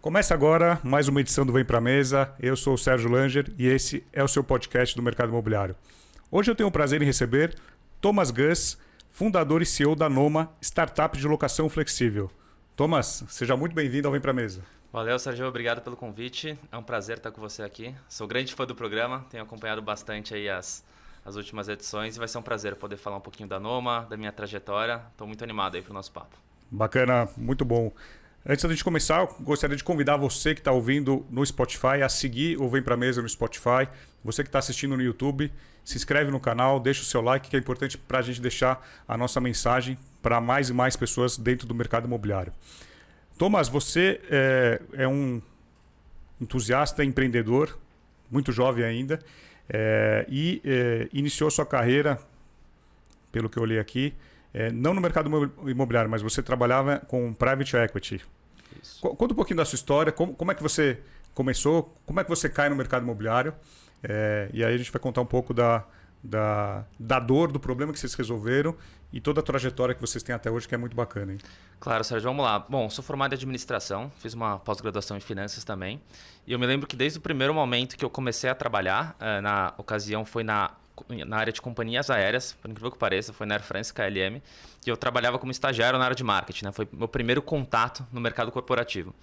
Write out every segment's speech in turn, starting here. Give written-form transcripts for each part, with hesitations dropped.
Começa agora mais uma edição do Vem Pra Mesa. Eu sou o Sérgio Langer e esse é o seu podcast do mercado imobiliário. Hoje eu tenho o prazer em receber Thomas Gus, fundador e CEO da Noma, startup de locação flexível. Thomas, seja muito bem-vindo ao Vem Pra Mesa. Valeu, Sérgio. Obrigado pelo convite. É um prazer estar com você aqui. Sou grande fã do programa, tenho acompanhado bastante aí as últimas edições e vai ser um prazer poder falar um pouquinho da Noma, da minha trajetória. Estou muito animado aí para o nosso papo. Bacana, muito bom. Antes da gente começar, eu gostaria de convidar você que está ouvindo no Spotify a seguir o Vem Pra Mesa no Spotify. Você que está assistindo no YouTube, se inscreve no canal, deixa o seu like, que é importante para a gente deixar a nossa mensagem para mais e mais pessoas dentro do mercado imobiliário. Thomas, você é um entusiasta empreendedor, muito jovem ainda, e iniciou sua carreira, pelo que eu olhei aqui, não no mercado imobiliário, mas você trabalhava com private equity. Isso. Conta um pouquinho da sua história, como é que você começou, como é que você cai no mercado imobiliário, e aí a gente vai contar um pouco da dor, do problema que vocês resolveram e toda a trajetória que vocês têm até hoje, que é muito bacana, hein? Claro, Sérgio, vamos lá. Bom, sou formado em administração, fiz uma pós-graduação em finanças também. E eu me lembro que desde o primeiro momento que eu comecei a trabalhar, na ocasião foi na área de companhias aéreas, por incrível que pareça, foi na Air France KLM, que eu trabalhava como estagiário na área de marketing, né? Foi meu primeiro contato no mercado corporativo.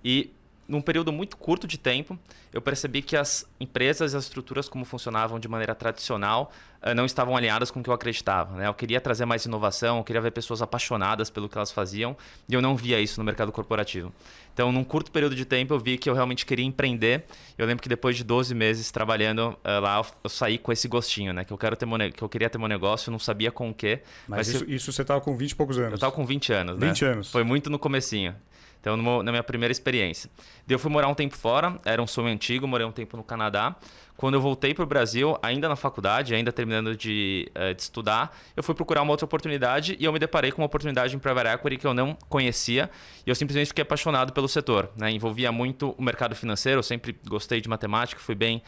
E num período muito curto de tempo, eu percebi que as empresas e as estruturas como funcionavam de maneira tradicional não estavam alinhadas com o que eu acreditava, né? Eu queria trazer mais inovação, eu queria ver pessoas apaixonadas pelo que elas faziam e eu não via isso no mercado corporativo. Então, num curto período de tempo, eu vi que eu realmente queria empreender. Eu lembro que depois de 12 meses trabalhando lá, eu saí com esse gostinho, né? Que eu queria ter meu negócio, eu não sabia com o quê. Mas isso você estava com 20 e poucos anos. Eu estava com 20 anos, né? 20 anos. Foi muito no comecinho. Então, na minha primeira experiência. Daí eu fui morar um tempo fora, era um sonho antigo, morei um tempo no Canadá. Quando eu voltei para o Brasil, ainda na faculdade, ainda terminando de estudar, eu fui procurar uma outra oportunidade e eu me deparei com uma oportunidade em private equity que eu não conhecia e eu simplesmente fiquei apaixonado pelo setor, né? Envolvia muito o mercado financeiro, eu sempre gostei de matemática, fui bem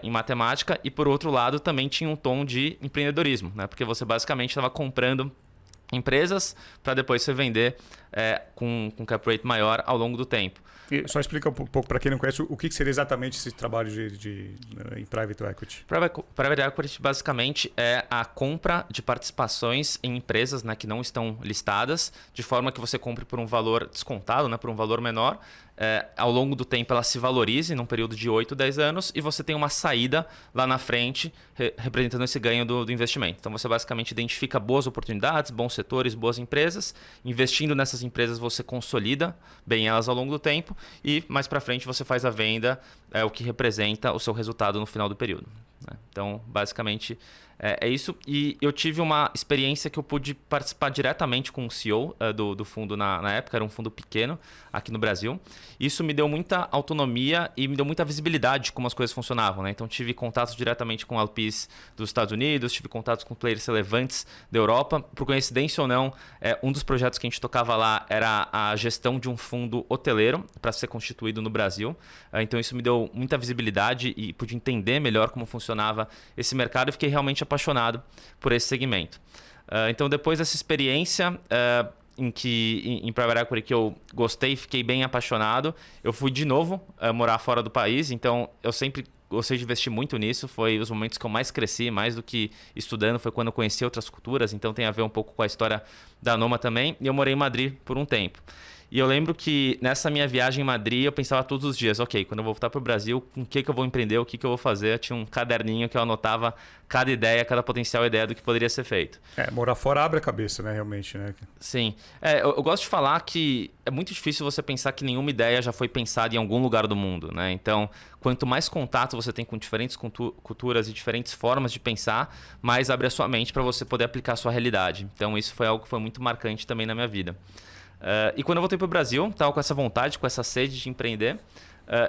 em matemática e, por outro lado, também tinha um tom de empreendedorismo, né? Porque você basicamente estava comprando empresas para depois você vender com cap rate maior ao longo do tempo. E só explica um pouco para quem não conhece o que seria exatamente esse trabalho em private equity. Private equity basicamente é a compra de participações em empresas, né, que não estão listadas, de forma que você compre por um valor descontado, né, por um valor menor. Ao longo do tempo ela se valorize num período de 8, 10 anos e você tem uma saída lá na frente representando esse ganho do investimento. Então você basicamente identifica boas oportunidades, bons setores, boas empresas. Investindo nessas empresas você consolida bem elas ao longo do tempo e mais para frente você faz a venda, o que representa o seu resultado no final do período, né? Então basicamente é isso. E eu tive uma experiência que eu pude participar diretamente com o CEO do fundo na época, era um fundo pequeno aqui no Brasil. Isso me deu muita autonomia e me deu muita visibilidade de como as coisas funcionavam, né? Então tive contatos diretamente com LPs dos Estados Unidos, tive contatos com players relevantes da Europa. Por coincidência ou não, um dos projetos que a gente tocava lá era a gestão de um fundo hoteleiro para ser constituído no Brasil. Então isso me deu muita visibilidade e pude entender melhor como funcionava esse mercado e fiquei realmente apaixonado por esse segmento. Então, depois dessa experiência em private equity que eu gostei, fiquei bem apaixonado, eu fui de novo morar fora do país. Então, eu sempre gostei de investir muito nisso. Foi os momentos que eu mais cresci, mais do que estudando, foi quando eu conheci outras culturas. Então, tem a ver um pouco com a história da Noma também. E eu morei em Madrid por um tempo. E eu lembro que nessa minha viagem em Madrid eu pensava todos os dias, ok, quando eu voltar para o Brasil, com o que eu vou empreender, o que eu vou fazer? Eu tinha um caderninho que eu anotava cada ideia, cada potencial ideia do que poderia ser feito. Morar fora abre a cabeça, né, realmente, né? Sim. Eu gosto de falar que é muito difícil você pensar que nenhuma ideia já foi pensada em algum lugar do mundo, né? Então, quanto mais contato você tem com diferentes culturas e diferentes formas de pensar, mais abre a sua mente para você poder aplicar a sua realidade. Então, isso foi algo que foi muito marcante também na minha vida. E quando eu voltei para o Brasil, estava com essa vontade, com essa sede de empreender.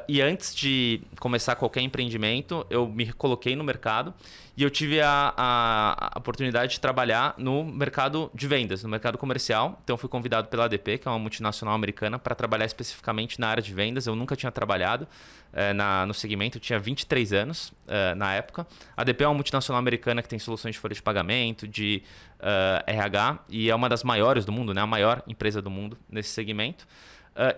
E antes de começar qualquer empreendimento, eu me coloquei no mercado e eu tive a oportunidade de trabalhar no mercado de vendas, no mercado comercial. Então, eu fui convidado pela ADP, que é uma multinacional americana, para trabalhar especificamente na área de vendas. Eu nunca tinha trabalhado no segmento, eu tinha 23 anos na época. A ADP é uma multinacional americana que tem soluções de folha de pagamento, de RH, e é uma das maiores do mundo, né? A maior empresa do mundo nesse segmento.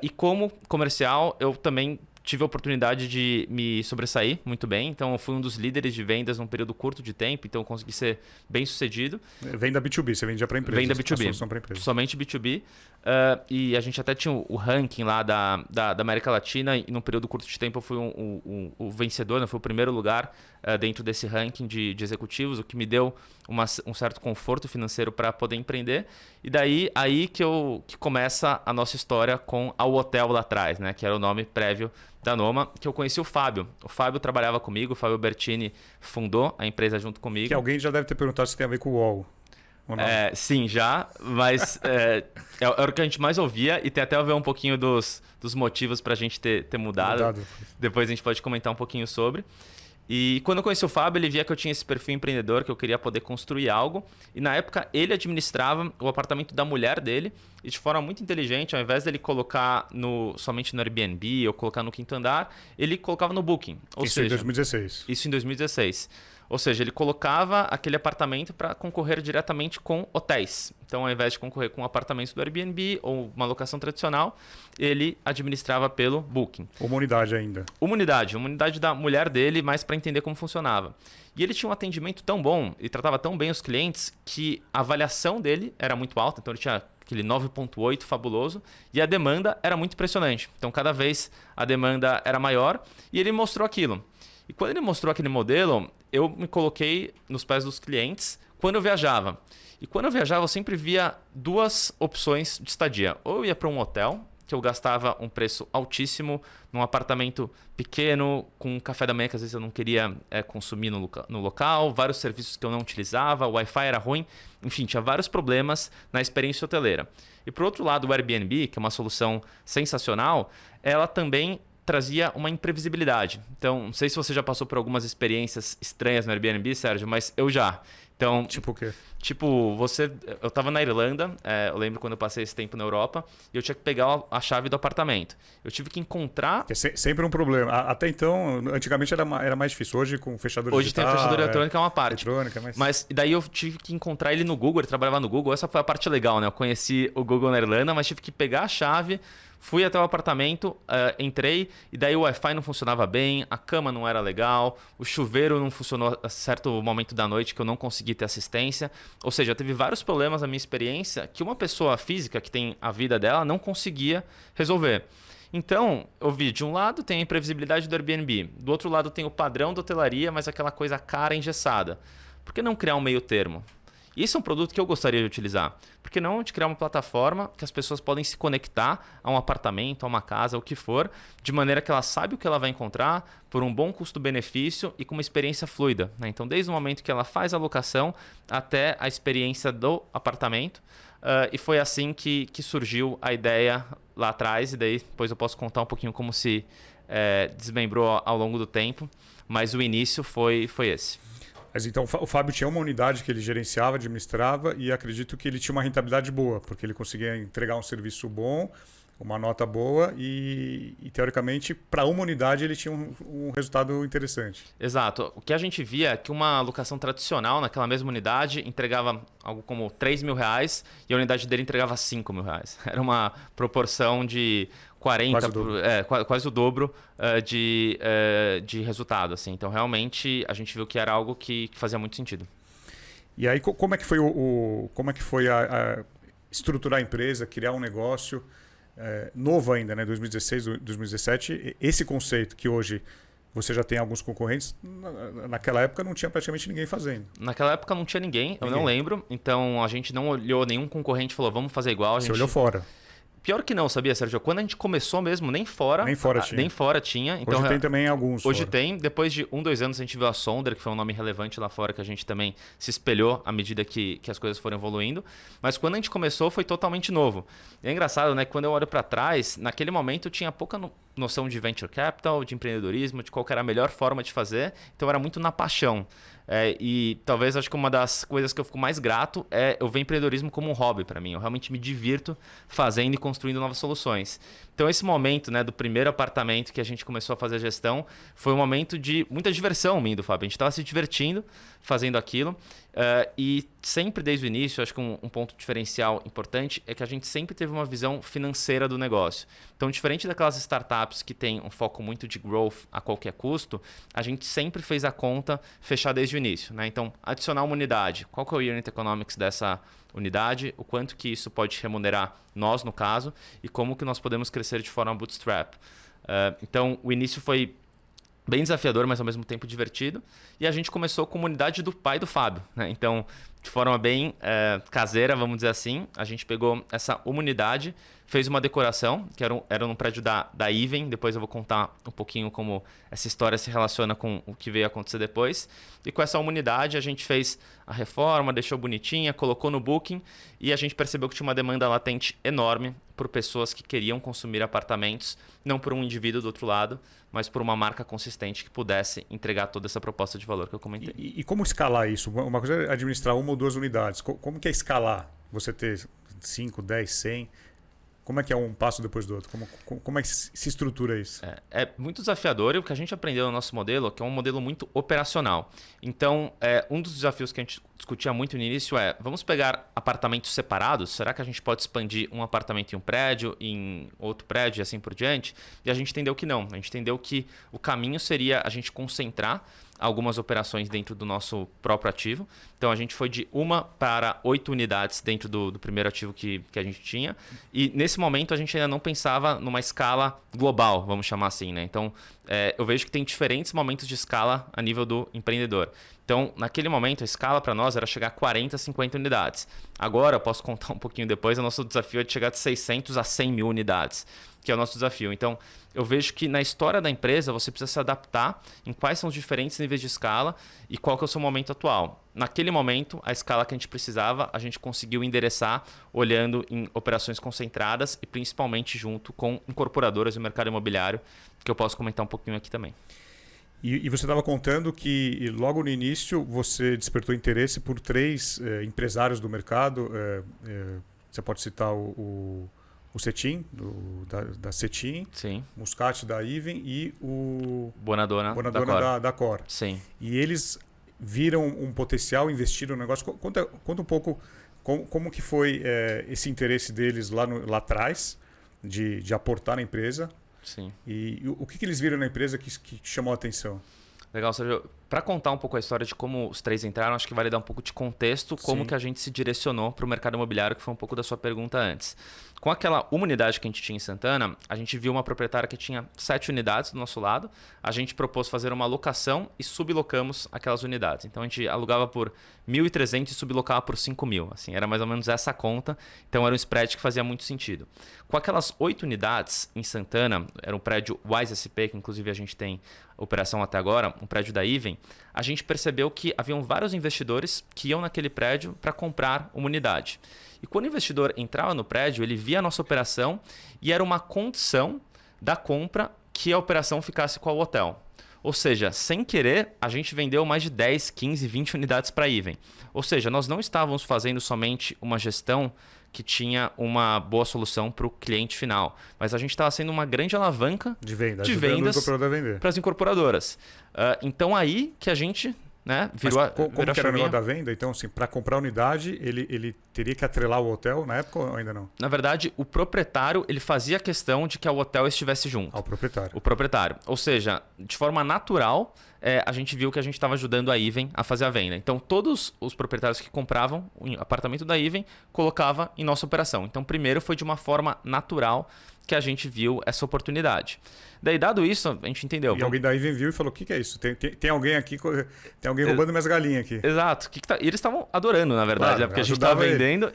E como comercial, eu também tive a oportunidade de me sobressair muito bem. Então, eu fui um dos líderes de vendas num período curto de tempo. Então, eu consegui ser bem sucedido. Venda B2B, você vendia para empresa. Venda B2B. Somente B2B. E a gente até tinha o ranking lá da América Latina. E num período curto de tempo, eu fui o vencedor, né? Fui o primeiro lugar dentro desse ranking de executivos, o que me deu um certo conforto financeiro para poder empreender. E daí aí que começa a nossa história com a Hotel lá atrás, né? Que era o nome prévio da Noma, que eu conheci o Fábio. O Fábio trabalhava comigo, o Fábio Bertini fundou a empresa junto comigo. Que alguém já deve ter perguntado se tem a ver com o UOL. Sim, já, mas era o que a gente mais ouvia e tem até a ver um pouquinho dos motivos para a gente ter mudado. Depois a gente pode comentar um pouquinho sobre. E quando eu conheci o Fábio, ele via que eu tinha esse perfil empreendedor, que eu queria poder construir algo. E na época ele administrava o apartamento da mulher dele e de forma muito inteligente, ao invés dele colocar somente no Airbnb ou colocar no quinto andar, ele colocava no Booking. Isso em 2016. Isso em 2016. Ou seja, ele colocava aquele apartamento para concorrer diretamente com hotéis. Então, ao invés de concorrer com apartamentos do Airbnb ou uma locação tradicional, ele administrava pelo Booking. Uma unidade ainda. Uma unidade da mulher dele, mas para entender como funcionava. E ele tinha um atendimento tão bom e tratava tão bem os clientes que a avaliação dele era muito alta. Então, ele tinha aquele 9.8 fabuloso e a demanda era muito impressionante. Então, cada vez a demanda era maior e ele mostrou aquilo. E quando ele mostrou aquele modelo, eu me coloquei nos pés dos clientes quando eu viajava. E quando eu viajava, eu sempre via duas opções de estadia. Ou eu ia para um hotel, que eu gastava um preço altíssimo, num apartamento pequeno, com um café da manhã que às vezes eu não queria consumir no local, vários serviços que eu não utilizava, o Wi-Fi era ruim, enfim, tinha vários problemas na experiência hoteleira. E por outro lado, o Airbnb, que é uma solução sensacional, ela também trazia uma imprevisibilidade. Então, não sei se você já passou por algumas experiências estranhas no Airbnb, Sérgio, mas eu já. Então, tipo o quê? Tipo, eu estava na Irlanda, eu lembro quando eu passei esse tempo na Europa, e eu tinha que pegar a chave do apartamento. Eu tive que encontrar... É sempre um problema. Até então, antigamente era mais difícil. Hoje, com fechadura Hoje digital... tem a fechadura eletrônica, é uma parte. Mas daí eu tive que encontrar ele no Google, ele trabalhava no Google. Essa foi a parte legal, né? Eu conheci o Google na Irlanda, mas tive que pegar a chave... Fui até o apartamento, entrei e daí o Wi-Fi não funcionava bem, a cama não era legal, o chuveiro não funcionou a certo momento da noite que eu não consegui ter assistência. Ou seja, teve vários problemas na minha experiência que uma pessoa física que tem a vida dela não conseguia resolver. Então, eu vi, de um lado tem a imprevisibilidade do Airbnb, do outro lado tem o padrão da hotelaria, mas aquela coisa cara engessada. Por que não criar um meio termo? Isso é um produto que eu gostaria de utilizar. Por que não de criar uma plataforma que as pessoas podem se conectar a um apartamento, a uma casa, o que for, de maneira que ela sabe o que ela vai encontrar por um bom custo-benefício e com uma experiência fluida, né? Então, desde o momento que ela faz a locação até a experiência do apartamento. E foi assim que surgiu a ideia lá atrás. E daí depois eu posso contar um pouquinho como se desmembrou ao longo do tempo. Mas o início foi esse. Mas então o Fábio tinha uma unidade que ele gerenciava, administrava e acredito que ele tinha uma rentabilidade boa, porque ele conseguia entregar um serviço bom, uma nota boa e teoricamente, para uma unidade ele tinha um resultado interessante. Exato. O que a gente via é que uma locação tradicional naquela mesma unidade entregava algo como R$3 mil e a unidade dele entregava R$5 mil. Era uma proporção de 40, quase o dobro de resultado. Assim. Então, realmente, a gente viu que era algo que fazia muito sentido. E aí, como é que foi como é que foi a estruturar a empresa, criar um negócio novo ainda, né? 2016, 2017? Esse conceito que hoje você já tem alguns concorrentes, naquela época não tinha praticamente ninguém fazendo. Naquela época não tinha ninguém, eu não lembro. Então, a gente não olhou nenhum concorrente e falou, vamos fazer igual. Você olhou fora. Pior que não, sabia, Sérgio? Quando a gente começou mesmo, nem fora tinha. Então, hoje tem também alguns. Hoje tem. Depois de 2 anos a gente viu a Sonder, que foi um nome relevante lá fora, que a gente também se espelhou à medida que as coisas foram evoluindo. Mas quando a gente começou foi totalmente novo. E é engraçado, né? Quando eu olho para trás, naquele momento eu tinha pouca noção de venture capital, de empreendedorismo, de qual era a melhor forma de fazer. Então era muito na paixão. E talvez acho que uma das coisas que eu fico mais grato é eu ver empreendedorismo como um hobby para mim. Eu realmente me divirto fazendo e construindo novas soluções. Então, esse momento, né, do primeiro apartamento que a gente começou a fazer a gestão foi um momento de muita diversão, minha e do Fábio. A gente estava se divertindo fazendo aquilo. E sempre desde o início, acho que um ponto diferencial importante é que a gente sempre teve uma visão financeira do negócio. Então, diferente daquelas startups que têm um foco muito de growth a qualquer custo, a gente sempre fez a conta fechar desde o início, né? Então, adicionar uma unidade. Qual que é o unit economics dessa unidade? O quanto que isso pode remunerar nós, no caso, e como que nós podemos crescer de forma bootstrap. Então, o início foi bem desafiador, mas ao mesmo tempo divertido. E a gente começou com a unidade do pai do Fábio, né? Então, de forma bem caseira, vamos dizer assim, a gente pegou essa unidade, fez uma decoração, que era num prédio da Even. Depois eu vou contar um pouquinho como essa história se relaciona com o que veio a acontecer depois. E com essa unidade a gente fez a reforma, deixou bonitinha, colocou no Booking e a gente percebeu que tinha uma demanda latente enorme por pessoas que queriam consumir apartamentos, não por um indivíduo do outro lado, mas por uma marca consistente que pudesse entregar toda essa proposta de valor que eu comentei. E como escalar isso? Uma coisa é administrar uma ou duas unidades. Como que é escalar? Você ter 5, 10, 100? Como é que é um passo depois do outro? Como é que se estrutura isso? É muito desafiador, e o que a gente aprendeu no nosso modelo é que é um modelo muito operacional. Então, um dos desafios que a gente discutia muito no início vamos pegar apartamentos separados? Será que a gente pode expandir um apartamento em um prédio, em outro prédio e assim por diante? E a gente entendeu que não. A gente entendeu que o caminho seria a gente concentrar algumas operações dentro do nosso próprio ativo. Então, a gente foi de 1 para 8 unidades dentro do primeiro ativo que a gente tinha. E, nesse momento, a gente ainda não pensava numa escala global, vamos chamar assim, né? Então, eu vejo que tem diferentes momentos de escala a nível do empreendedor. Então, naquele momento, a escala para nós era chegar a 40, 50 unidades. Agora, eu posso contar um pouquinho depois, o nosso desafio é de chegar de 600 a 100 mil unidades, que é o nosso desafio. Então, eu vejo que na história da empresa você precisa se adaptar em quais são os diferentes níveis de escala e qual que é o seu momento atual. Naquele momento, a escala que a gente precisava, a gente conseguiu endereçar olhando em operações concentradas e principalmente junto com incorporadoras do mercado imobiliário, que eu posso comentar um pouquinho aqui também. E você estava contando que logo no início você despertou interesse por 3 empresários do mercado. Você pode citar o Cetim, da Cetim, Sim. Muscat da Even e o Bonadona da Cor. Sim. E eles viram um potencial, investiram no negócio. Conta um pouco como que foi esse interesse deles lá atrás de aportar na empresa. Sim. E o que eles viram na empresa que chamou a atenção? Legal, Sérgio. Para contar um pouco a história de como os 3 entraram, acho que vale dar um pouco de contexto, como que a gente se direcionou para o mercado imobiliário, que foi um pouco da sua pergunta antes. Com aquela uma unidade que a gente tinha em Santana, a gente viu uma proprietária que tinha 7 unidades do nosso lado. A gente propôs fazer uma locação e sublocamos aquelas unidades. Então, a gente alugava por 1.300 e sublocava por 5.000. Assim, era mais ou menos essa conta. Então, era um spread que fazia muito sentido. Com aquelas 8 unidades em Santana, era um prédio Wise SP, que inclusive a gente tem operação até agora, um prédio da Even, a gente percebeu que haviam vários investidores que iam naquele prédio para comprar uma unidade. E quando o investidor entrava no prédio, ele via a nossa operação e era uma condição da compra que a operação ficasse com o hotel. Ou seja, sem querer, a gente vendeu mais de 10, 15, 20 unidades para a Even. Ou seja, nós não estávamos fazendo somente uma gestão que tinha uma boa solução para o cliente final, mas a gente estava sendo uma grande alavanca de vendas para as incorporadoras. Então, aí que a gente... virou como que era o negócio da venda? Então, assim, para comprar a unidade, ele teria que atrelar o hotel na época ou ainda não? Na verdade, o proprietário ele fazia questão de que o hotel estivesse junto. O proprietário. O proprietário. Ou seja, de forma natural, a gente viu que a gente estava ajudando a Even a fazer a venda. Então, todos os proprietários que compravam o apartamento da Even colocava em nossa operação. Então, primeiro foi de uma forma natural que a gente viu essa oportunidade. Daí, dado isso, a gente entendeu. E alguém da Even viu e falou, o que é isso? Tem alguém aqui, tem alguém roubando minhas galinhas aqui. Exato. E eles estavam adorando, na verdade, claro, porque a gente estava vendendo.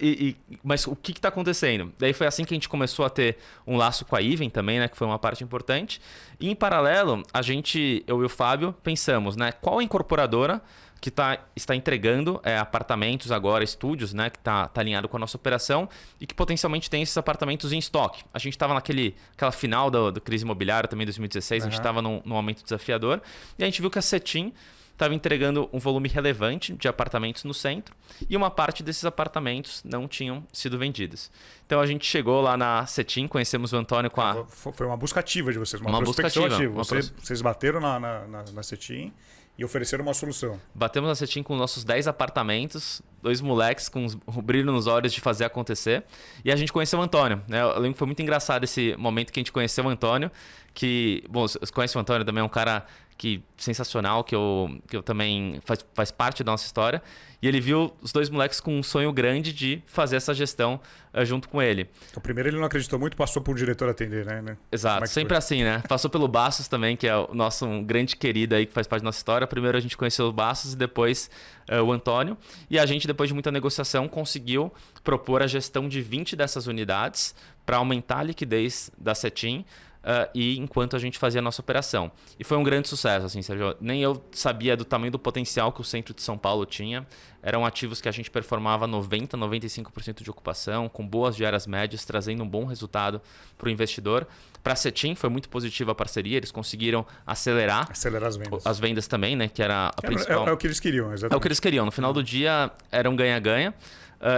Mas o que está acontecendo? Daí foi assim que a gente começou a ter um laço com a Even também, né, que foi uma parte importante. E em paralelo, eu e o Fábio pensamos, qual a incorporadora que está entregando apartamentos agora, estúdios, que está alinhado com a nossa operação e que potencialmente tem esses apartamentos em estoque. A gente estava naquela final do crise imobiliária também em 2016, a gente estava num momento desafiador e a gente viu que a Cetim estava entregando um volume relevante de apartamentos no centro e uma parte desses apartamentos não tinham sido vendidos. Então a gente chegou lá na Cetim, conhecemos o Antônio com a... Foi uma busca ativa de vocês, uma prospecção ativa. Vocês bateram na Cetim e ofereceram uma solução. Batemos na Cetim com nossos 10 apartamentos, 2 moleques com o brilho nos olhos de fazer acontecer. E a gente conheceu o Antônio, né? Eu lembro que foi muito engraçado esse momento que a gente conheceu o Antônio, que, bom, você conhece o Antônio também, é um cara sensacional, que eu também faz parte da nossa história. E ele viu os 2 moleques com um sonho grande de fazer essa gestão junto com ele. Então, primeiro ele não acreditou muito, passou por diretor atender, né? Exato, sempre foi? Assim, né? Passou pelo Bastos também, que é o nosso grande querido aí, que faz parte da nossa história. Primeiro a gente conheceu o Bastos e depois o Antônio. E a gente, depois de muita negociação, conseguiu propor a gestão de 20 dessas unidades para aumentar a liquidez da Cetim. E enquanto a gente fazia a nossa operação. E foi um grande sucesso, assim, Sérgio. Nem eu sabia do tamanho do potencial que o centro de São Paulo tinha. Eram ativos que a gente performava 90%, 95% de ocupação, com boas diárias médias, trazendo um bom resultado para o investidor. Para a Cetim foi muito positiva a parceria, eles conseguiram acelerar as vendas. As vendas também, né, que era a principal... É o que eles queriam, exatamente. É o que eles queriam. No final do dia era um ganha-ganha.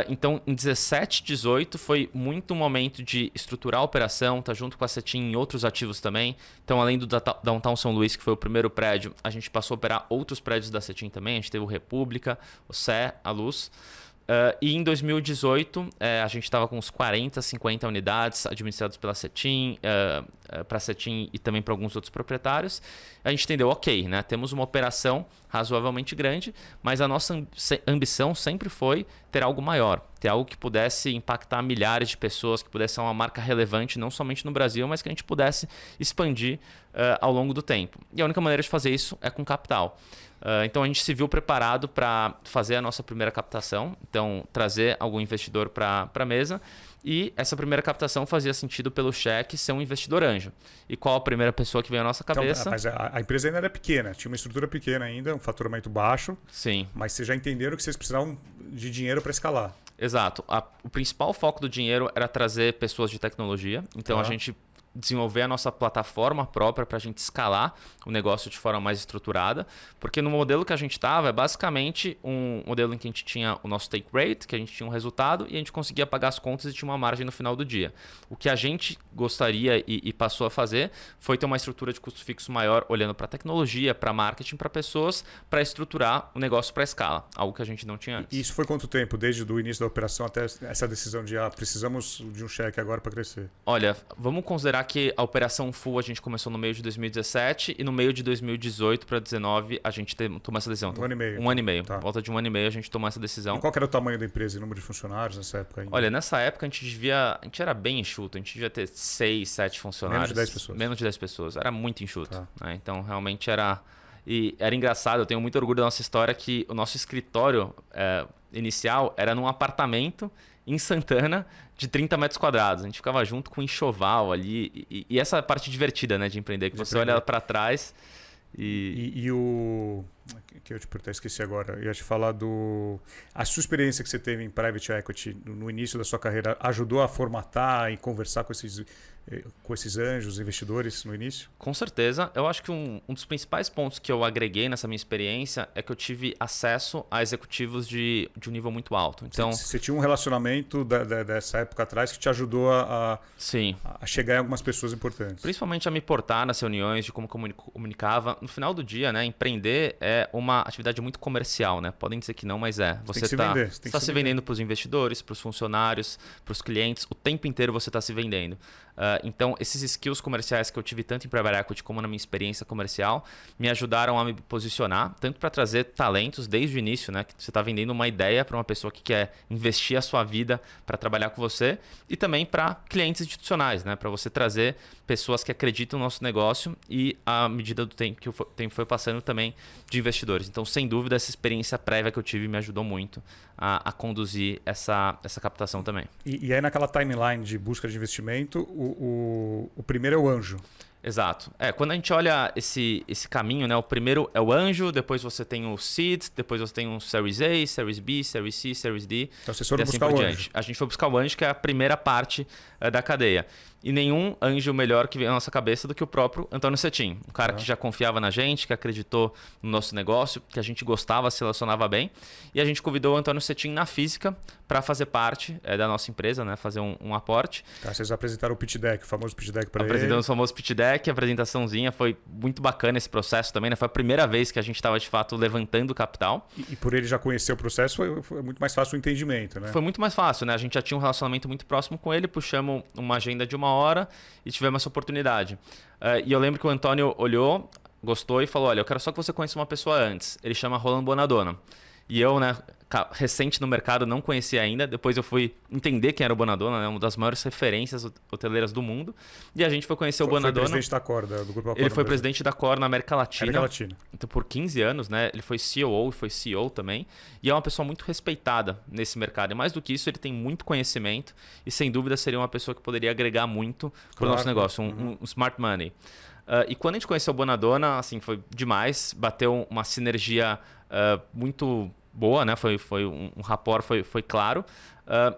Então, em 17, 18, foi muito um momento de estruturar a operação, tá junto com a Cetim em outros ativos também. Então, além do Downtown São Luís, que foi o primeiro prédio, a gente passou a operar outros prédios da Cetim também. A gente teve o República, o Sé, a Luz. E em 2018, a gente estava com uns 40, 50 unidades administradas pela Cetim, para a Cetim e também para alguns outros proprietários. A gente entendeu, ok, né? Temos uma operação razoavelmente grande, mas a nossa ambição sempre foi ter algo maior, ter algo que pudesse impactar milhares de pessoas, que pudesse ser uma marca relevante, não somente no Brasil, mas que a gente pudesse expandir ao longo do tempo. E a única maneira de fazer isso é com capital. Então a gente se viu preparado para fazer a nossa primeira captação, então trazer algum investidor para a mesa, e essa primeira captação fazia sentido pelo cheque ser um investidor anjo. E qual a primeira pessoa que veio à nossa cabeça? Então, mas a empresa ainda era pequena, tinha uma estrutura pequena ainda, um faturamento baixo. Sim. Mas vocês já entenderam que vocês precisavam de dinheiro para escalar. Exato. O principal foco do dinheiro era trazer pessoas de tecnologia, então a gente desenvolver a nossa plataforma própria para a gente escalar o negócio de forma mais estruturada, porque no modelo que a gente estava é basicamente um modelo em que a gente tinha o nosso take rate, que a gente tinha um resultado e a gente conseguia pagar as contas e tinha uma margem no final do dia. O que a gente gostaria e passou a fazer foi ter uma estrutura de custo fixo maior, olhando para tecnologia, para marketing, para pessoas, para estruturar o negócio para escala, algo que a gente não tinha antes. E isso foi quanto tempo, desde o início da operação até essa decisão de precisamos de um cheque agora para crescer? Olha, vamos considerar que a operação full a gente começou no meio de 2017 e no meio de 2018 para 2019 a gente tomou essa decisão. Um ano e meio. Um ano e meio. Tá. Volta de um ano e meio a gente tomou essa decisão. E qual que era o tamanho da empresa e número de funcionários nessa época ainda? Olha, nessa época a gente era bem enxuto, a gente devia ter 6, 7 funcionários. Menos de 10 pessoas. Menos de 10 pessoas, era muito enxuto. Tá. Né? Então realmente era... E era engraçado, eu tenho muito orgulho da nossa história que o nosso escritório inicial era num apartamento em Santana de 30 metros quadrados. A gente ficava junto com um enxoval ali. E essa é a parte divertida, né, de empreender, que você olha para trás e o... que eu te perguntar, esqueci agora. Eu ia te falar a sua experiência que você teve em Private Equity no início da sua carreira ajudou a formatar e conversar com esses anjos, investidores no início? Com certeza. Eu acho que um dos principais pontos que eu agreguei nessa minha experiência é que eu tive acesso a executivos de um nível muito alto. Então, você tinha um relacionamento dessa época atrás que te ajudou a chegar em algumas pessoas importantes. Principalmente a me portar nas reuniões, de como comunicava. No final do dia, né, empreender é uma atividade muito comercial. Né? Podem dizer que não, mas é. Você está se vendendo para os investidores, para os funcionários, para os clientes. O tempo inteiro você está se vendendo. Então, esses skills comerciais que eu tive tanto em Private Equity como na minha experiência comercial me ajudaram a me posicionar, tanto para trazer talentos desde o início, né? Que você está vendendo uma ideia para uma pessoa que quer investir a sua vida para trabalhar com você, e também para clientes institucionais, né? Para você trazer pessoas que acreditam no nosso negócio e, à medida do tempo que o tempo foi passando, também de investidores. Então, sem dúvida, essa experiência prévia que eu tive me ajudou muito a conduzir essa captação também. E aí, naquela timeline de busca de investimento, o primeiro é o anjo. Exato. Quando a gente olha esse caminho, né, o primeiro é o anjo, depois você tem o seed, depois você tem o Series A, Series B, Series C, Series D. Então vocês foram buscar o anjo. A gente foi buscar o anjo, que é a primeira parte da cadeia. E nenhum anjo melhor que veio na nossa cabeça do que o próprio Antônio Cetim. Um cara que já confiava na gente, que acreditou no nosso negócio, que a gente gostava, se relacionava bem. E a gente convidou o Antônio Cetim na física para fazer parte da nossa empresa, né? Fazer um aporte. Tá, vocês apresentaram o pitch deck, o famoso pitch deck para ele. Apresentamos o famoso pitch deck, a apresentaçãozinha. Foi muito bacana esse processo também, né? Foi a primeira vez que a gente estava, de fato, levantando capital. E por ele já conhecer o processo, foi muito mais fácil o entendimento, né? Foi muito mais fácil, né? A gente já tinha um relacionamento muito próximo com ele, puxamos uma agenda de 1 hora e tivemos essa oportunidade. E eu lembro que o Antônio olhou, gostou e falou, olha, eu quero só que você conheça uma pessoa antes. Ele chama Roland Bonadonna. E eu, né, recente no mercado, não conhecia ainda. Depois eu fui entender quem era o Bonadonna, né, uma das maiores referências hoteleiras do mundo. E a gente foi conhecer o Bonadonna. Foi presidente da Cor, do Grupo Accor. Ele foi presidente da Cor na América Latina. América Latina. Então, por 15 anos, né? Ele foi COO e foi CEO também. E é uma pessoa muito respeitada nesse mercado. E mais do que isso, ele tem muito conhecimento. E sem dúvida seria uma pessoa que poderia agregar muito para o nosso negócio, um smart money. E quando a gente conheceu o Bonadonna, assim, foi demais. Bateu uma sinergia muito boa, né? Foi um rapport, foi claro.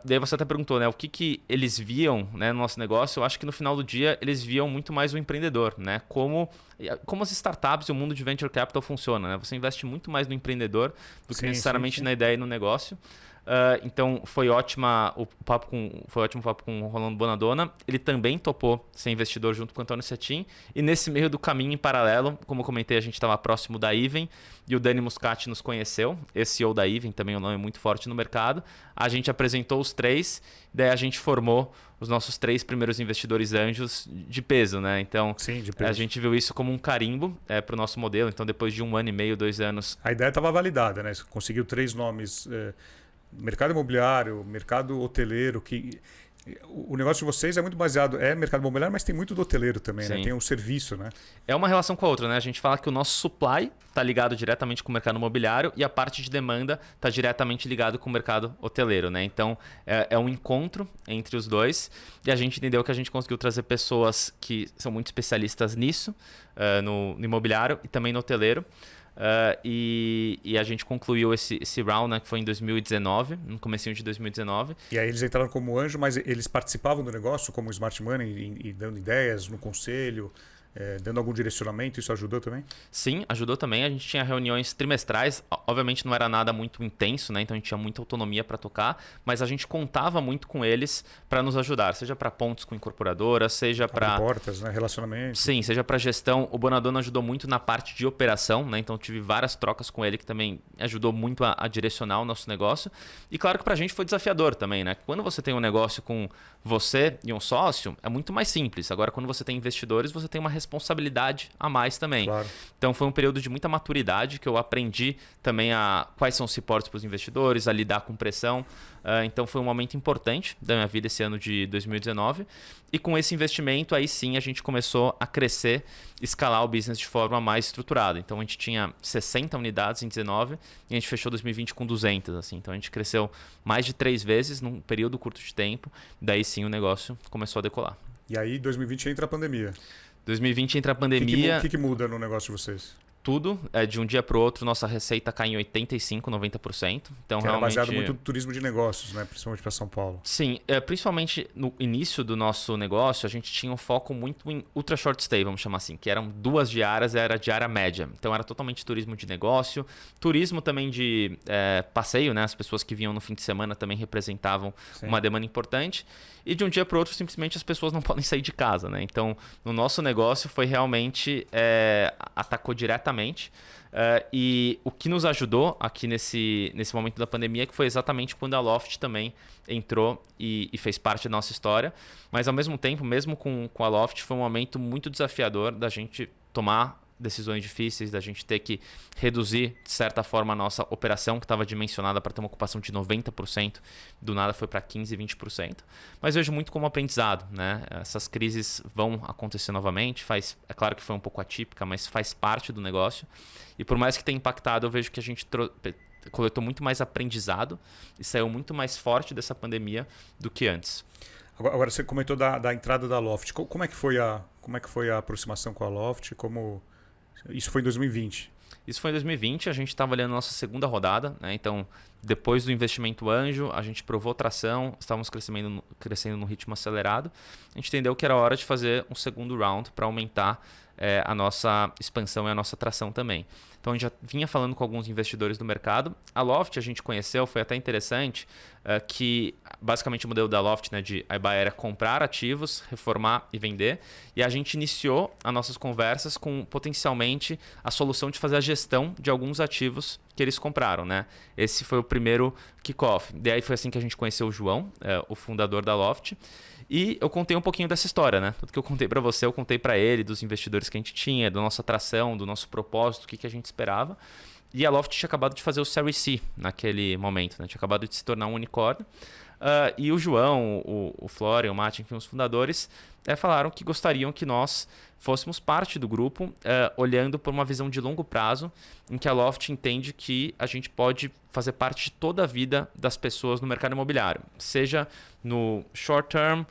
Daí você até perguntou, né? O que eles viam, né, no nosso negócio? Eu acho que no final do dia eles viam muito mais o empreendedor, né? Como as startups e o mundo de venture capital funciona, né? Você investe muito mais no empreendedor do que necessariamente na ideia e no negócio. Então foi ótimo o papo com o Roland Bonadonna. Ele também topou ser investidor junto com o Antônio Cetim. E nesse meio do caminho, em paralelo, como eu comentei, a gente estava próximo da Even e o Dani Muscati nos conheceu. Esse CEO da Even também é um nome muito forte no mercado. A gente apresentou os 3, daí a gente formou os nossos 3 primeiros investidores anjos de peso, né? Então, sim, de peso. A gente viu isso como um carimbo para o nosso modelo. Então, depois de 1 ano e meio, 2 anos... A ideia estava validada, né? Você conseguiu 3 nomes... mercado imobiliário, mercado hoteleiro, que o negócio de vocês é muito baseado, mercado imobiliário, mas tem muito do hoteleiro também, né? Tem o serviço, né? É uma relação com a outra, né? A gente fala que o nosso supply está ligado diretamente com o mercado imobiliário e a parte de demanda está diretamente ligado com o mercado hoteleiro, né? Então, é um encontro entre os dois e a gente entendeu que a gente conseguiu trazer pessoas que são muito especialistas nisso, no imobiliário e também no hoteleiro. E a gente concluiu esse round, né, que foi em 2019, no comecinho de 2019. E aí eles entraram como anjo, mas eles participavam do negócio como Smart Money e dando ideias no conselho, dando algum direcionamento, isso ajudou também? Sim, ajudou também. A gente tinha reuniões trimestrais, obviamente não era nada muito intenso, né? Então a gente tinha muita autonomia para tocar, mas a gente contava muito com eles para nos ajudar, seja para pontos com incorporadoras, seja para portas, né? Relacionamento. Sim, seja para gestão. O Bonadonna ajudou muito na parte de operação, né? Então tive várias trocas com ele que também ajudou muito a direcionar o nosso negócio. E claro que para a gente foi desafiador também, né? Quando você tem um negócio com você e um sócio, é muito mais simples. Agora, quando você tem investidores, você tem uma responsabilidade a mais também. Claro. Então foi um período de muita maturidade que eu aprendi também quais são os suportes para os investidores, a lidar com pressão. Então foi um momento importante da minha vida esse ano de 2019. E com esse investimento, aí sim a gente começou a crescer, escalar o business de forma mais estruturada. Então a gente tinha 60 unidades em 19 e a gente fechou 2020 com 200. Assim. Então a gente cresceu mais de 3 vezes num período curto de tempo. Daí sim o negócio começou a decolar. E aí 2020 entra a pandemia. 2020 entra a pandemia. O que muda no negócio de vocês? Tudo, de um dia para o outro, nossa receita cai em 85%, 90%. Então, era baseado muito no turismo de negócios, né? Principalmente para São Paulo. Sim, principalmente no início do nosso negócio, a gente tinha um foco muito em ultra short stay, vamos chamar assim, que eram 2 diárias, era diária média. Então era totalmente turismo de negócio, turismo também de passeio, né? As pessoas que vinham no fim de semana também representavam uma demanda importante. E de um dia para o outro, simplesmente as pessoas não podem sair de casa, né? Então, no nosso negócio foi realmente atacou diretamente. E o que nos ajudou aqui nesse momento da pandemia que foi exatamente quando a Loft também entrou e fez parte da nossa história. Mas ao mesmo tempo, mesmo com a Loft, foi um momento muito desafiador da gente tomar decisões difíceis, da gente ter que reduzir, de certa forma, a nossa operação, que estava dimensionada para ter uma ocupação de 90%, do nada foi para 15%, 20%. Mas vejo muito como aprendizado, né? Essas crises vão acontecer novamente, é claro que foi um pouco atípica, mas faz parte do negócio. E por mais que tenha impactado, eu vejo que a gente coletou muito mais aprendizado e saiu muito mais forte dessa pandemia do que antes. Agora você comentou da entrada da Loft. Como é que foi a aproximação com a Loft? Isso foi em 2020? Isso foi em 2020, a gente estava olhando a nossa segunda rodada, né? Então, depois do investimento anjo, a gente provou tração, estávamos crescendo num ritmo acelerado. A gente entendeu que era hora de fazer um segundo round para aumentar a nossa expansão e a nossa tração também. Então, a gente já vinha falando com alguns investidores do mercado. A Loft a gente conheceu, foi até interessante, que basicamente o modelo da Loft, né, de iBuy era comprar ativos, reformar e vender. E a gente iniciou as nossas conversas com potencialmente a solução de fazer a gestão de alguns ativos que eles compraram, né? Esse foi o primeiro kickoff. Daí foi assim que a gente conheceu o João, o fundador da Loft. E eu contei um pouquinho dessa história, né? Tudo que eu contei para você, eu contei para ele, dos investidores que a gente tinha, da nossa atração, do nosso propósito, o que a gente esperava. E a Loft tinha acabado de fazer o Series C naquele momento, né? Tinha acabado de se tornar um unicórnio. E o João, o Florian, o Mati, enfim, os fundadores, falaram que gostariam que nós fôssemos parte do grupo, olhando por uma visão de longo prazo, em que a Loft entende que a gente pode fazer parte de toda a vida das pessoas no mercado imobiliário, seja no short term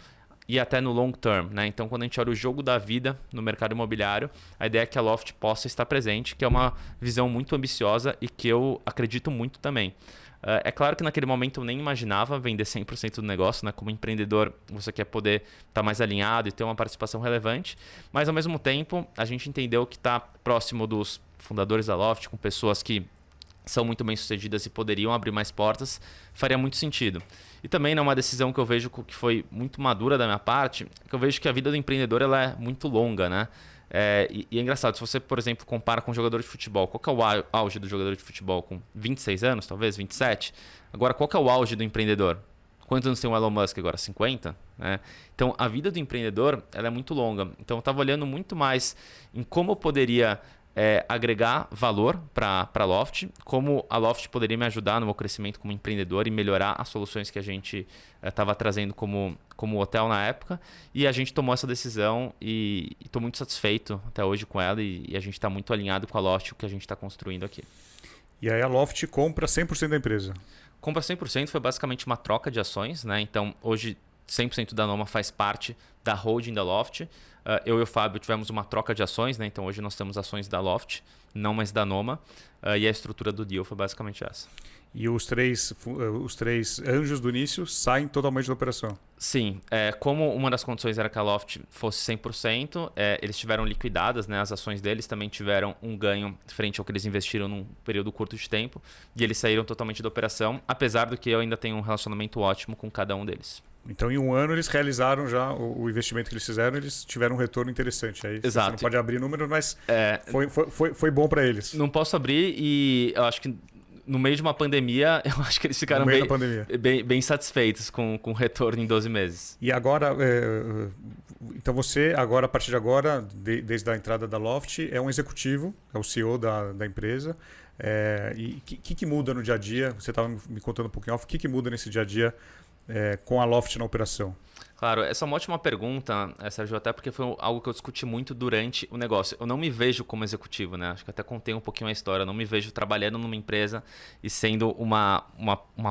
e até no long term, né? Então, quando a gente olha o jogo da vida no mercado imobiliário, a ideia é que a Loft possa estar presente, que é uma visão muito ambiciosa e que eu acredito muito também. É claro que naquele momento eu nem imaginava vender 100% do negócio, né? Como empreendedor, você quer poder estar mais alinhado e ter uma participação relevante, mas ao mesmo tempo a gente entendeu que está próximo dos fundadores da Loft, com pessoas que são muito bem-sucedidas e poderiam abrir mais portas, faria muito sentido. E também é uma decisão que eu vejo que foi muito madura da minha parte, que eu vejo que a vida do empreendedor ela é muito longa, né? E é engraçado, se você, por exemplo, compara com um jogador de futebol, qual que é o auge do jogador de futebol? Com 26 anos, talvez, 27? Agora, qual que é o auge do empreendedor? Quantos anos tem o Elon Musk agora? 50? Né? Então, a vida do empreendedor ela é muito longa. Então, eu estava olhando muito mais em como eu poderia agregar valor para a Loft, como a Loft poderia me ajudar no meu crescimento como empreendedor e melhorar as soluções que a gente estava trazendo como hotel na época. E a gente tomou essa decisão e estou muito satisfeito até hoje com ela e a gente está muito alinhado com a Loft, o que a gente está construindo aqui. E aí a Loft compra 100% da empresa? Compra 100% foi basicamente uma troca de ações, né? Então, hoje 100% da Noma faz parte da holding da Loft. Eu e o Fábio tivemos uma troca de ações, né? Então hoje nós temos ações da Loft, não mais da Noma. E a estrutura do deal foi basicamente essa. E os três anjos do início saem totalmente da operação? Sim. Como uma das condições era que a Loft fosse 100%, eles tiveram liquidadas, né? As ações deles também tiveram um ganho frente ao que eles investiram num período curto de tempo. E eles saíram totalmente da operação, apesar do que eu ainda tenho um relacionamento ótimo com cada um deles. Então, em um ano, eles realizaram já o investimento que eles fizeram, eles tiveram um retorno interessante. Aí Exato. Você não pode abrir número, mas foi bom para eles. Não posso abrir e eu acho que no meio de uma pandemia, eu acho que eles ficaram bem satisfeitos com o retorno em 12 meses. E agora, então você, agora, a partir de agora, desde a entrada da Loft, é um executivo, é o CEO da empresa. E o que muda no dia a dia? Você estava me contando um pouquinho off. O que muda nesse dia a dia com a Loft na operação? Claro, essa é uma ótima pergunta, Sérgio, até porque foi algo que eu discuti muito durante o negócio. Eu não me vejo como executivo, né? Acho que até contei um pouquinho a história. Eu não me vejo trabalhando numa empresa e sendo uma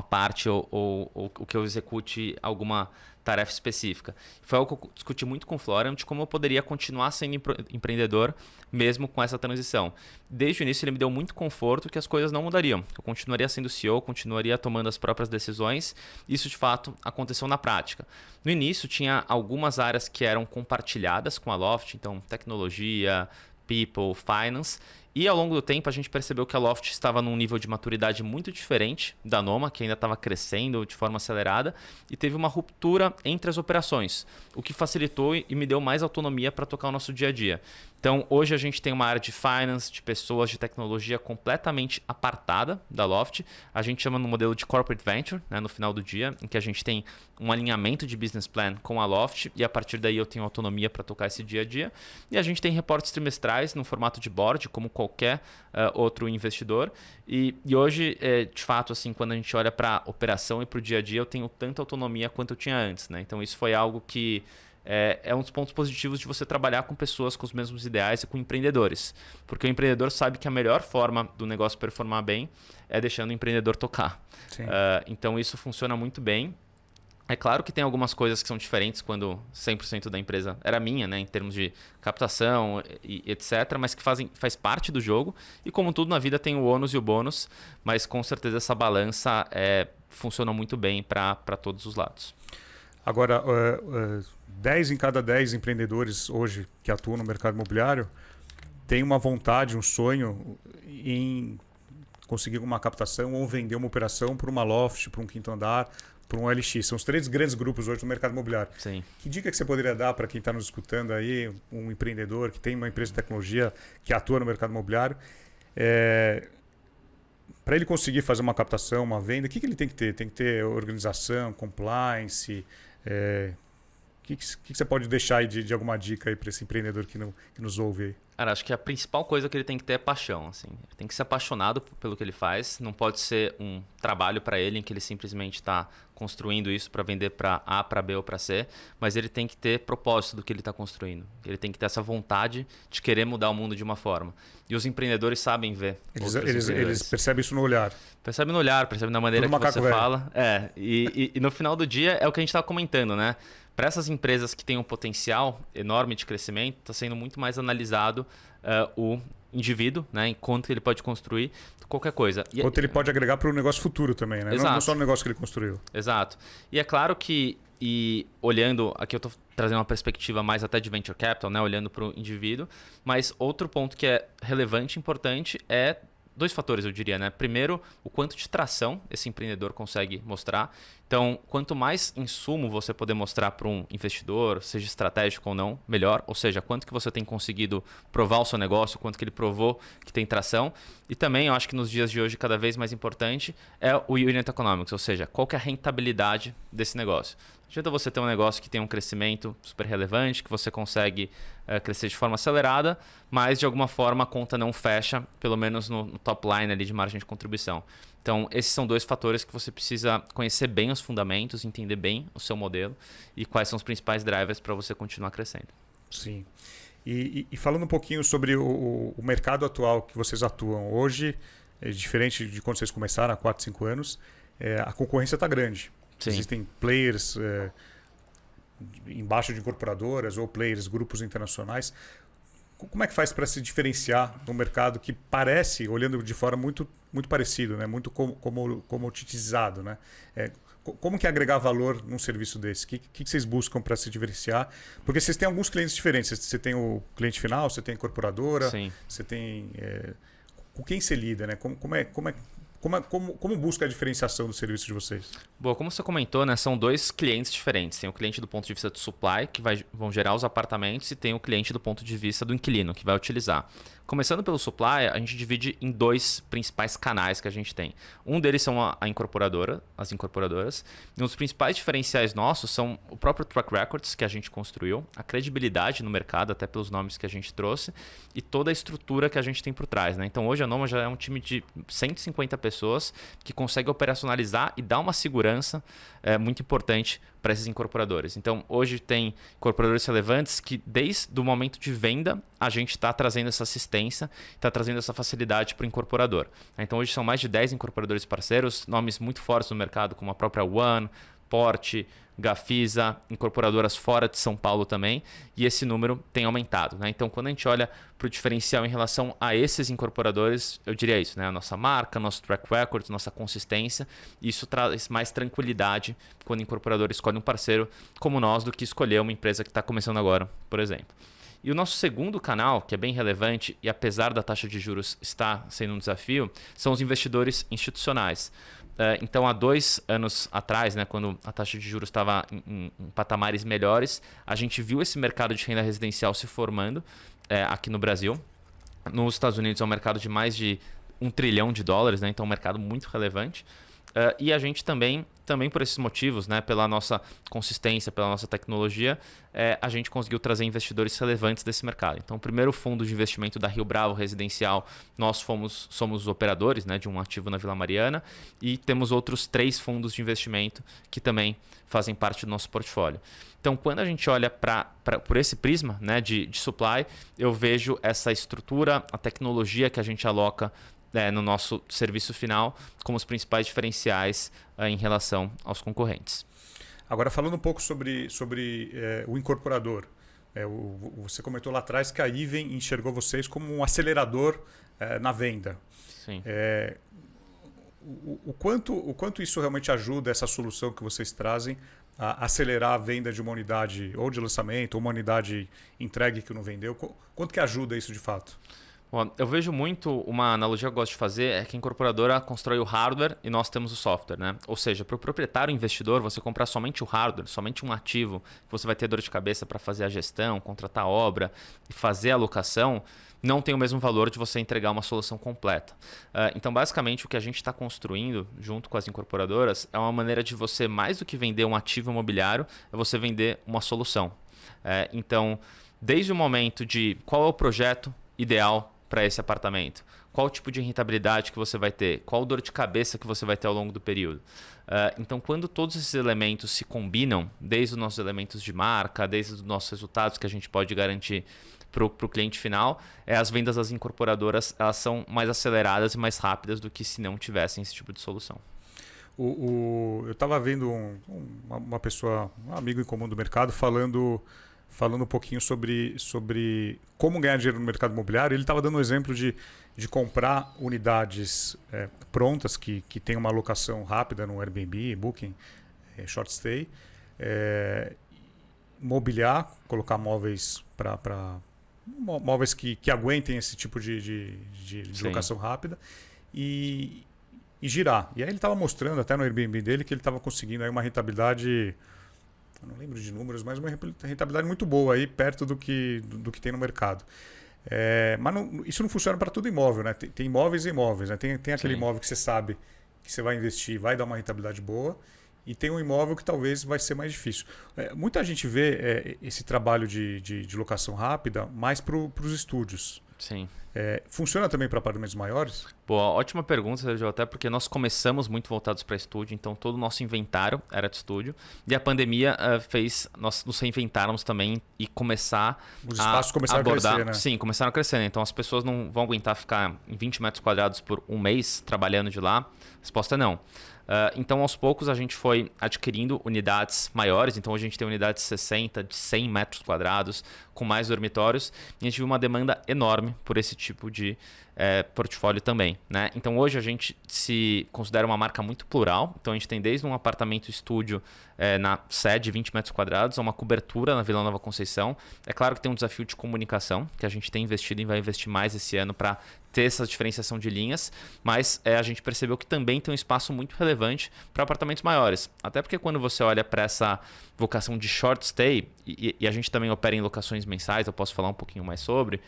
parte ou o que eu execute alguma tarefa específica. Foi algo que eu discuti muito com o Florian de como eu poderia continuar sendo empreendedor mesmo com essa transição. Desde o início ele me deu muito conforto que as coisas não mudariam. Eu continuaria sendo CEO, continuaria tomando as próprias decisões. Isso de fato aconteceu na prática. No início tinha algumas áreas que eram compartilhadas com a Loft, então tecnologia, people, finance. E ao longo do tempo a gente percebeu que a Loft estava num nível de maturidade muito diferente da Noma, que ainda estava crescendo de forma acelerada, e teve uma ruptura entre as operações, o que facilitou e me deu mais autonomia para tocar o nosso dia a dia. Então hoje a gente tem uma área de finance, de pessoas, de tecnologia completamente apartada da Loft. A gente chama no modelo de corporate venture, né, no final do dia, em que a gente tem um alinhamento de business plan com a Loft e a partir daí eu tenho autonomia para tocar esse dia a dia. E a gente tem reportes trimestrais no formato de board, como qualquer outro investidor. E hoje, de fato, assim, quando a gente olha para a operação e para o dia a dia, eu tenho tanta autonomia quanto eu tinha antes, né? Então isso foi algo que é um dos pontos positivos de você trabalhar com pessoas com os mesmos ideais e com empreendedores. Porque o empreendedor sabe que a melhor forma do negócio performar bem é deixando o empreendedor tocar. Então isso funciona muito bem. É claro que tem algumas coisas que são diferentes quando 100% da empresa era minha, né, em termos de captação e etc, mas que faz parte do jogo. E como tudo na vida tem o ônus e o bônus, mas com certeza essa balança funciona muito bem para todos os lados. Agora, 10 em cada 10 empreendedores hoje que atuam no mercado imobiliário têm uma vontade, um sonho em conseguir uma captação ou vender uma operação para uma loft, para um quinto andar, para um OLX. São os 3 grandes grupos hoje no mercado imobiliário. Sim. Que dica que você poderia dar para quem está nos escutando aí, um empreendedor que tem uma empresa de tecnologia que atua no mercado imobiliário, para ele conseguir fazer uma captação, uma venda, o que ele tem que ter? Tem que ter organização, compliance. O que você pode deixar aí de alguma dica aí para esse empreendedor que nos ouve aí? Cara, acho que a principal coisa que ele tem que ter é paixão. Assim. Ele tem que ser apaixonado pelo que ele faz. Não pode ser um trabalho para ele em que ele simplesmente está construindo isso para vender para A, para B ou para C. Mas ele tem que ter propósito do que ele está construindo. Ele tem que ter essa vontade de querer mudar o mundo de uma forma. E os empreendedores sabem ver. Eles percebem isso no olhar. Percebem no olhar, percebem na maneira que você fala. E no final do dia é o que a gente estava comentando, né? Para essas empresas que têm um potencial enorme de crescimento, está sendo muito mais analisado o indivíduo, né, em quanto ele pode construir qualquer coisa. Quanto ele pode agregar para o negócio futuro também, né? Não só no negócio que ele construiu. Exato. E é claro que, olhando, aqui eu estou trazendo uma perspectiva mais até de venture capital, né, olhando para o indivíduo, mas outro ponto que é relevante e importante é 2 fatores, eu diria, né? Primeiro, o quanto de tração esse empreendedor consegue mostrar. Então, quanto mais insumo você poder mostrar para um investidor, seja estratégico ou não, melhor. Ou seja, quanto que você tem conseguido provar o seu negócio, quanto que ele provou que tem tração. E também, eu acho que nos dias de hoje, cada vez mais importante é o unit economics, ou seja, qual que é a rentabilidade desse negócio. Não adianta você ter um negócio que tem um crescimento super relevante, que você consegue crescer de forma acelerada, mas de alguma forma a conta não fecha, pelo menos no top line ali de margem de contribuição. Então, esses são 2 fatores que você precisa conhecer bem os fundamentos, entender bem o seu modelo e quais são os principais drivers para você continuar crescendo. Sim. E falando um pouquinho sobre o mercado atual que vocês atuam hoje, é diferente de quando vocês começaram há 4, 5 anos, a concorrência está grande. Sim. Existem players embaixo de incorporadoras ou players, grupos internacionais. Como é que faz para se diferenciar num mercado que parece, olhando de fora, muito, muito parecido, né? Muito comoditizado, né? Como que é agregar valor num serviço desse? O que vocês buscam para se diferenciar? Porque vocês têm alguns clientes diferentes. Você tem o cliente final, você tem a incorporadora, Sim. você tem... com quem você lida, né? Como busca a diferenciação do serviço de vocês? Bom, como você comentou, né, são 2 clientes diferentes. Tem o cliente do ponto de vista do supply, que vão gerar os apartamentos, e tem o cliente do ponto de vista do inquilino, que vai utilizar. Começando pelo supply, a gente divide em 2 principais canais que a gente tem. Um deles são as incorporadoras. E um dos principais diferenciais nossos são o próprio track records que a gente construiu, a credibilidade no mercado, até pelos nomes que a gente trouxe, e toda a estrutura que a gente tem por trás, né? Então hoje a Noma já é um time de 150 pessoas que consegue operacionalizar e dar uma segurança muito importante para esses incorporadores. Então, hoje tem incorporadores relevantes que, desde o momento de venda, a gente está trazendo essa assistência, está trazendo essa facilidade para o incorporador. Então, hoje são mais de 10 incorporadores parceiros, nomes muito fortes no mercado, como a própria One, Porte, Gafisa, incorporadoras fora de São Paulo também, e esse número tem aumentado, né? Então, quando a gente olha para o diferencial em relação a esses incorporadores, eu diria isso, né? A nossa marca, nosso track record, nossa consistência, isso traz mais tranquilidade quando o incorporador escolhe um parceiro como nós do que escolher uma empresa que está começando agora, por exemplo. E o nosso segundo canal, que é bem relevante e apesar da taxa de juros estar sendo um desafio, são os investidores institucionais. Então, há 2 anos atrás, né, quando a taxa de juros estava em patamares melhores, a gente viu esse mercado de renda residencial se formando aqui no Brasil. Nos Estados Unidos é um mercado de mais de $1 trilhão, né, então é um mercado muito relevante. E a gente também por esses motivos, né, pela nossa consistência, pela nossa tecnologia, a gente conseguiu trazer investidores relevantes desse mercado. Então, o primeiro fundo de investimento da Rio Bravo Residencial, nós somos os operadores, né, de um ativo na Vila Mariana, e temos outros 3 fundos de investimento que também fazem parte do nosso portfólio. Então, quando a gente olha por esse prisma, né, de supply, eu vejo essa estrutura, a tecnologia que a gente aloca no nosso serviço final como os principais diferenciais em relação aos concorrentes. Agora, falando um pouco sobre o incorporador. Você comentou lá atrás que a Iven enxergou vocês como um acelerador na venda. Sim. O quanto isso realmente ajuda, essa solução que vocês trazem, a acelerar a venda de uma unidade ou de lançamento, ou uma unidade entregue que não vendeu? Quanto que ajuda isso de fato? Bom, eu vejo muito, uma analogia que eu gosto de fazer é que a incorporadora constrói o hardware e nós temos o software, né? Ou seja, para o proprietário investidor, você comprar somente o hardware, somente um ativo, que você vai ter dor de cabeça para fazer a gestão, contratar a obra e fazer a alocação, não tem o mesmo valor de você entregar uma solução completa. Então, basicamente, o que a gente está construindo junto com as incorporadoras é uma maneira de você, mais do que vender um ativo imobiliário, é você vender uma solução. Então, desde o momento de qual é o projeto ideal para esse apartamento, qual tipo de rentabilidade que você vai ter, qual dor de cabeça que você vai ter ao longo do período. Então, quando todos esses elementos se combinam, desde os nossos elementos de marca, desde os nossos resultados que a gente pode garantir para o cliente final, as vendas das incorporadoras elas são mais aceleradas e mais rápidas do que se não tivessem esse tipo de solução. Eu estava vendo uma pessoa, um amigo em comum do mercado, falando um pouquinho sobre como ganhar dinheiro no mercado imobiliário. Ele estava dando um exemplo de comprar unidades prontas que tem uma alocação rápida no Airbnb, Booking, Short Stay, mobiliar, colocar móveis móveis que aguentem esse tipo de locação rápida e girar. E aí ele estava mostrando até no Airbnb dele que ele estava conseguindo aí uma rentabilidade, eu não lembro de números, mas uma rentabilidade muito boa aí, perto do que tem no mercado. Mas isso não funciona para todo imóvel, né? Tem imóveis e imóveis, né? Tem aquele imóvel que você sabe que você vai investir, vai dar uma rentabilidade boa, e tem um imóvel que talvez vai ser mais difícil. Muita gente vê esse trabalho de locação rápida mais para os estúdios. Sim. Funciona também para apartamentos maiores? Boa, ótima pergunta, Sérgio, até porque nós começamos muito voltados para estúdio, então todo o nosso inventário era de estúdio. E a pandemia fez nós nos reinventarmos também e começar os espaços começaram abordar, a crescer, né? Sim, começaram a crescer. Né? Então as pessoas não vão aguentar ficar em 20 metros quadrados por um mês trabalhando de lá. A resposta é não. Então, aos poucos, a gente foi adquirindo unidades maiores. Então, hoje a gente tem unidades de 60, de 100 metros quadrados, com mais dormitórios. E a gente viu uma demanda enorme por esse tipo de portfólio também. Né? Então, hoje a gente se considera uma marca muito plural. Então, a gente tem desde um apartamento estúdio na sede, 20 metros quadrados, a uma cobertura na Vila Nova Conceição. É claro que tem um desafio de comunicação, que a gente tem investido e vai investir mais esse ano para ter essa diferenciação de linhas, mas a gente percebeu que também tem um espaço muito relevante para apartamentos maiores. Até porque quando você olha para essa vocação de short stay, e a gente também opera em locações mensais, eu posso falar um pouquinho mais sobre,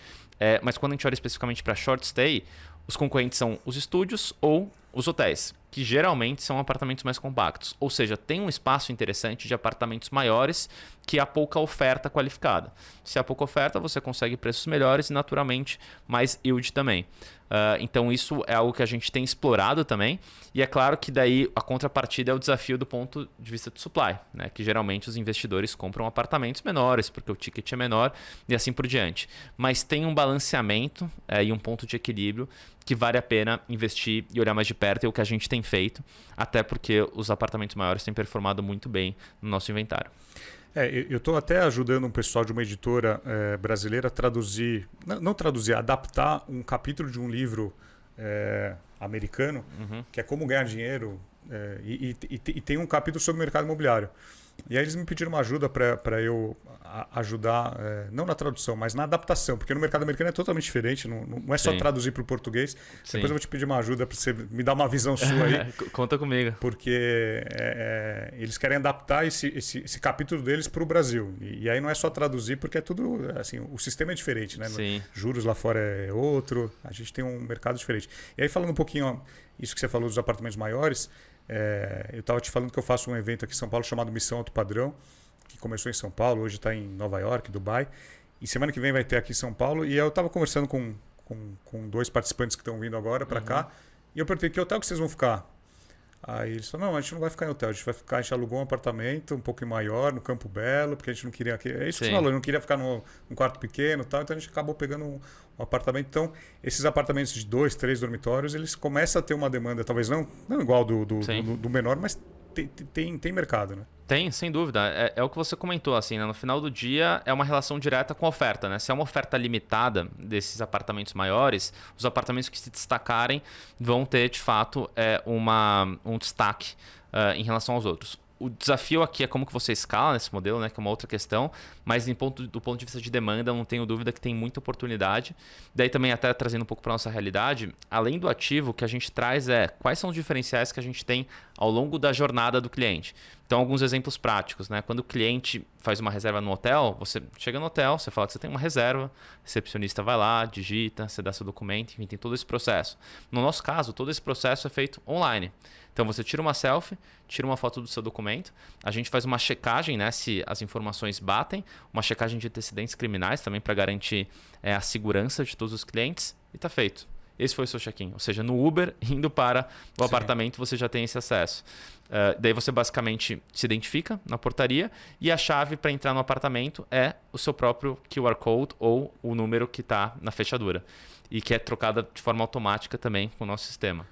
mas quando a gente olha especificamente para short stay, os concorrentes são os estúdios ou os hotéis, que geralmente são apartamentos mais compactos. Ou seja, tem um espaço interessante de apartamentos maiores que há pouca oferta qualificada. Se há pouca oferta, você consegue preços melhores e, naturalmente, mais yield também. Então, isso é algo que a gente tem explorado também. E é claro que daí a contrapartida é o desafio do ponto de vista do supply, né? Que geralmente os investidores compram apartamentos menores, porque o ticket é menor e assim por diante. Mas tem um balanceamento e um ponto de equilíbrio que vale a pena investir e olhar mais de perto, é o que a gente tem feito, até porque os apartamentos maiores têm performado muito bem no nosso inventário. Eu estou até ajudando um pessoal de uma editora brasileira a traduzir, não traduzir, adaptar um capítulo de um livro americano, que é Como Ganhar Dinheiro, e tem um capítulo sobre o mercado imobiliário. E aí eles me pediram uma ajuda para eu ajudar, não na tradução, mas na adaptação, porque no mercado americano é totalmente diferente, não é só traduzir para o português. Sim. Depois eu vou te pedir uma ajuda para você me dar uma visão sua aí. Conta comigo. Porque eles querem adaptar esse capítulo deles para o Brasil. E aí não é só traduzir, porque é tudo, assim, o sistema é diferente, né? Sim. Juros lá fora é outro, a gente tem um mercado diferente. E aí falando um pouquinho, isso que você falou dos apartamentos maiores, eu estava te falando que eu faço um evento aqui em São Paulo chamado Missão Alto Padrão, que começou em São Paulo, hoje está em Nova York, Dubai. E semana que vem vai ter aqui em São Paulo. E eu estava conversando com 2 participantes que estão vindo agora para cá. E eu perguntei, que hotel que vocês vão ficar? Aí eles falaram, não, a gente não vai ficar em hotel, a gente alugou um apartamento um pouco maior, no Campo Belo, porque a gente não queria... É isso que você falou, não queria ficar num quarto pequeno e tal, então a gente acabou pegando um apartamento. Então, esses apartamentos de 2, 3 dormitórios, eles começam a ter uma demanda, talvez não igual do menor, mas tem mercado, né? Tem, sem dúvida. É o que você comentou, assim, né? No final do dia é uma relação direta com a oferta, né? Se é uma oferta limitada desses apartamentos maiores, os apartamentos que se destacarem vão ter, de fato, um destaque em relação aos outros. O desafio aqui é como que você escala nesse modelo, né? Que é uma outra questão, mas do ponto de vista de demanda, não tenho dúvida que tem muita oportunidade. Daí também até trazendo um pouco para nossa realidade, além do ativo, o que a gente traz quais são os diferenciais que a gente tem ao longo da jornada do cliente. Então, alguns exemplos práticos, né? Quando o cliente faz uma reserva no hotel, você chega no hotel, você fala que você tem uma reserva, o recepcionista vai lá, digita, você dá seu documento, enfim, tem todo esse processo. No nosso caso, todo esse processo é feito online. Então, você tira uma selfie, tira uma foto do seu documento, a gente faz uma checagem, né, se as informações batem, uma checagem de antecedentes criminais também para garantir a segurança de todos os clientes e está feito. Esse foi o seu check-in. Ou seja, no Uber, indo para o apartamento, você já tem esse acesso. Daí você basicamente se identifica na portaria e a chave para entrar no apartamento é o seu próprio QR Code ou o número que está na fechadura. E que é trocada de forma automática também com o nosso sistema.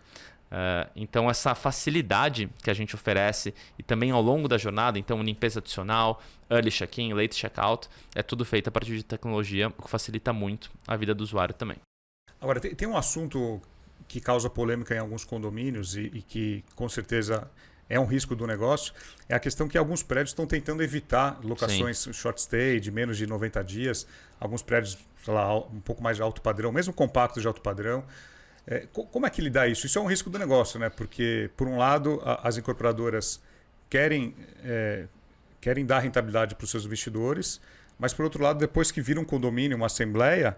Então, essa facilidade que a gente oferece e também ao longo da jornada, então limpeza adicional, early check-in, late check-out, é tudo feito a partir de tecnologia, o que facilita muito a vida do usuário também. Agora, tem um assunto que causa polêmica em alguns condomínios e que, com certeza, é um risco do negócio, é a questão que alguns prédios estão tentando evitar locações short stay de menos de 90 dias, alguns prédios, sei lá, um pouco mais de alto padrão, mesmo compactos de alto padrão. Como é que lidar isso? Isso é um risco do negócio, né? Porque, por um lado, as incorporadoras querem dar rentabilidade para os seus investidores, mas, por outro lado, depois que vira um condomínio, uma assembleia,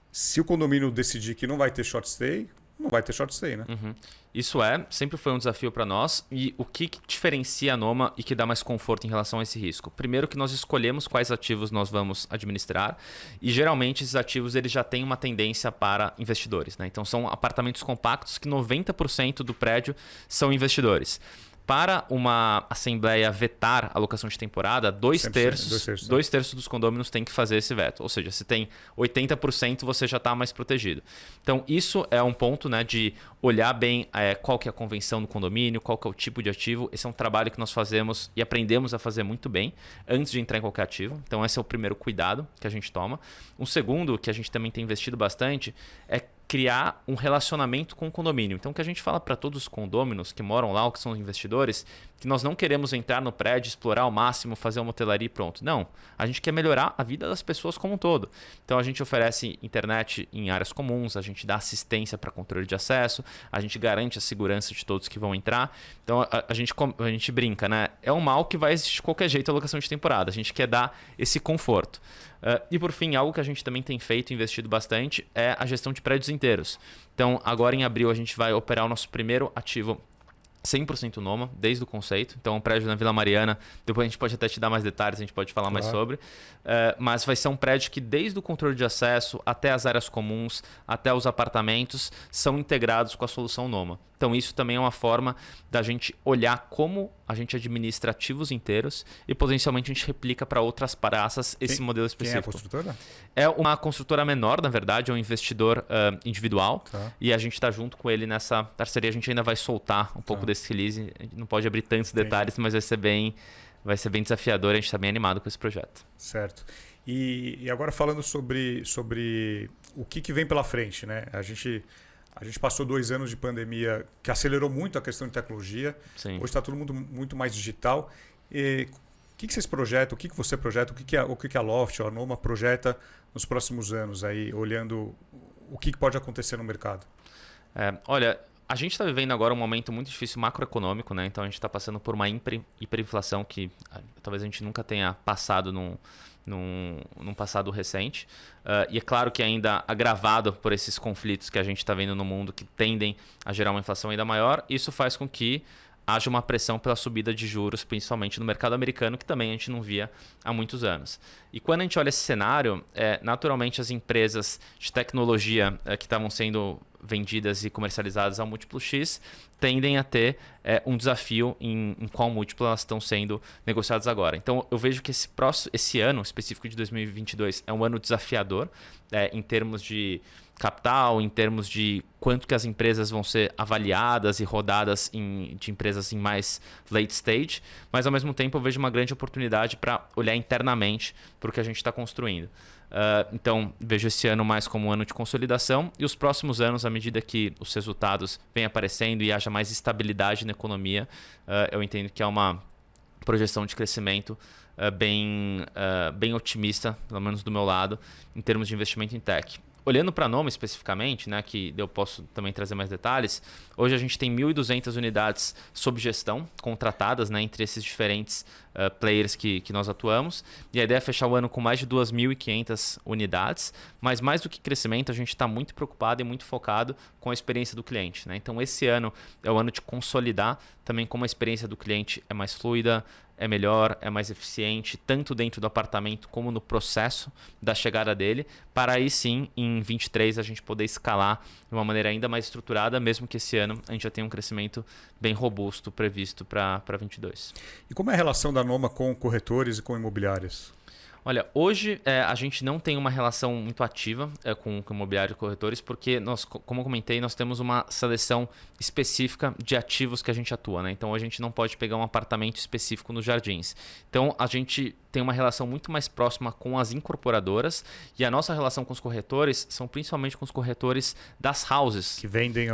se o condomínio decidir que não vai ter short stay, não vai ter short stay, né? Uhum. Isso sempre foi um desafio para nós. E o que diferencia a Noma e que dá mais conforto em relação a esse risco? Primeiro que nós escolhemos quais ativos nós vamos administrar e geralmente esses ativos eles já têm uma tendência para investidores, né? Então são apartamentos compactos que 90% do prédio são investidores. Para uma assembleia vetar a locação de temporada, dois terços dos condôminos têm que fazer esse veto. Ou seja, se tem 80%, você já está mais protegido. Então, isso é um ponto, né, de olhar bem qual que é a convenção do condomínio, qual que é o tipo de ativo. Esse é um trabalho que nós fazemos e aprendemos a fazer muito bem antes de entrar em qualquer ativo. Então, esse é o primeiro cuidado que a gente toma. Um segundo, que a gente também tem investido bastante, é criar um relacionamento com o condomínio. Então, o que a gente fala para todos os condôminos que moram lá ou que são investidores, que nós não queremos entrar no prédio, explorar ao máximo, fazer uma hotelaria e pronto. Não. A gente quer melhorar a vida das pessoas como um todo. Então, a gente oferece internet em áreas comuns, a gente dá assistência para controle de acesso, a gente garante a segurança de todos que vão entrar. Então, a gente brinca, né? É um mal que vai existir de qualquer jeito a locação de temporada. A gente quer dar esse conforto. E por fim, algo que a gente também tem feito e investido bastante é a gestão de prédios inteiros. Então, agora em abril, a gente vai operar o nosso primeiro ativo 100% Noma, desde o conceito. Então, um prédio na Vila Mariana, depois a gente pode até te dar mais detalhes, a gente pode falar mais sobre. Mas vai ser um prédio que desde o controle de acesso até as áreas comuns, até os apartamentos, são integrados com a solução Noma. Então, isso também é uma forma da gente olhar como a gente administra ativos inteiros e potencialmente a gente replica para outras praças esse modelo específico. Quem é a construtora? É uma construtora menor, na verdade, é um investidor individual. Tá. E a gente está junto com ele nessa parceria. A gente ainda vai soltar um pouco desse release. A gente não pode abrir tantos detalhes, mas vai ser bem desafiador. A gente está bem animado com esse projeto. Certo. E agora falando sobre o que vem pela frente, né? A gente passou 2 anos de pandemia que acelerou muito a questão de tecnologia. Sim. Hoje está todo mundo muito mais digital. O que vocês projetam? O que você projeta? O que a Loft ou a Noma projeta nos próximos anos, aí, olhando o que pode acontecer no mercado? Olha, a gente está vivendo agora um momento muito difícil macroeconômico, né? Então a gente está passando por uma hiperinflação que talvez a gente nunca tenha passado num passado recente. E é claro que ainda agravado por esses conflitos que a gente está vendo no mundo que tendem a gerar uma inflação ainda maior. Isso faz com que haja uma pressão pela subida de juros, principalmente no mercado americano, que também a gente não via há muitos anos. E quando a gente olha esse cenário, naturalmente as empresas de tecnologia que estavam sendo vendidas e comercializadas ao múltiplo X tendem a ter um desafio em qual múltiplo elas estão sendo negociadas agora. Então eu vejo que esse ano específico de 2022 é um ano desafiador em termos de capital, em termos de quanto que as empresas vão ser avaliadas e rodadas de empresas em mais late stage, mas ao mesmo tempo eu vejo uma grande oportunidade para olhar internamente para o que a gente está construindo. Então, vejo esse ano mais como um ano de consolidação e os próximos anos, à medida que os resultados vêm aparecendo e haja mais estabilidade na economia, eu entendo que é uma projeção de crescimento bem otimista, pelo menos do meu lado, em termos de investimento em tech. Olhando para a Noma especificamente, né, que eu posso também trazer mais detalhes, hoje a gente tem 1.200 unidades sob gestão, contratadas, né, entre esses diferentes players que nós atuamos. E a ideia é fechar o ano com mais de 2.500 unidades, mas mais do que crescimento, a gente está muito preocupado e muito focado com a experiência do cliente, né? Então esse ano é o ano de consolidar também como a experiência do cliente é mais fluida, é melhor, é mais eficiente, tanto dentro do apartamento como no processo da chegada dele, para aí sim, em 23, a gente poder escalar de uma maneira ainda mais estruturada, mesmo que esse ano a gente já tenha um crescimento bem robusto previsto para 22. E como é a relação da Noma com corretores e com imobiliárias? Olha, hoje a gente não tem uma relação muito ativa com imobiliário e corretores, porque nós, como eu comentei, nós temos uma seleção específica de ativos que a gente atua, né? Então a gente não pode pegar um apartamento específico nos Jardins. Então a gente tem uma relação muito mais próxima com as incorporadoras e a nossa relação com os corretores são principalmente com os corretores das houses. Que vendem.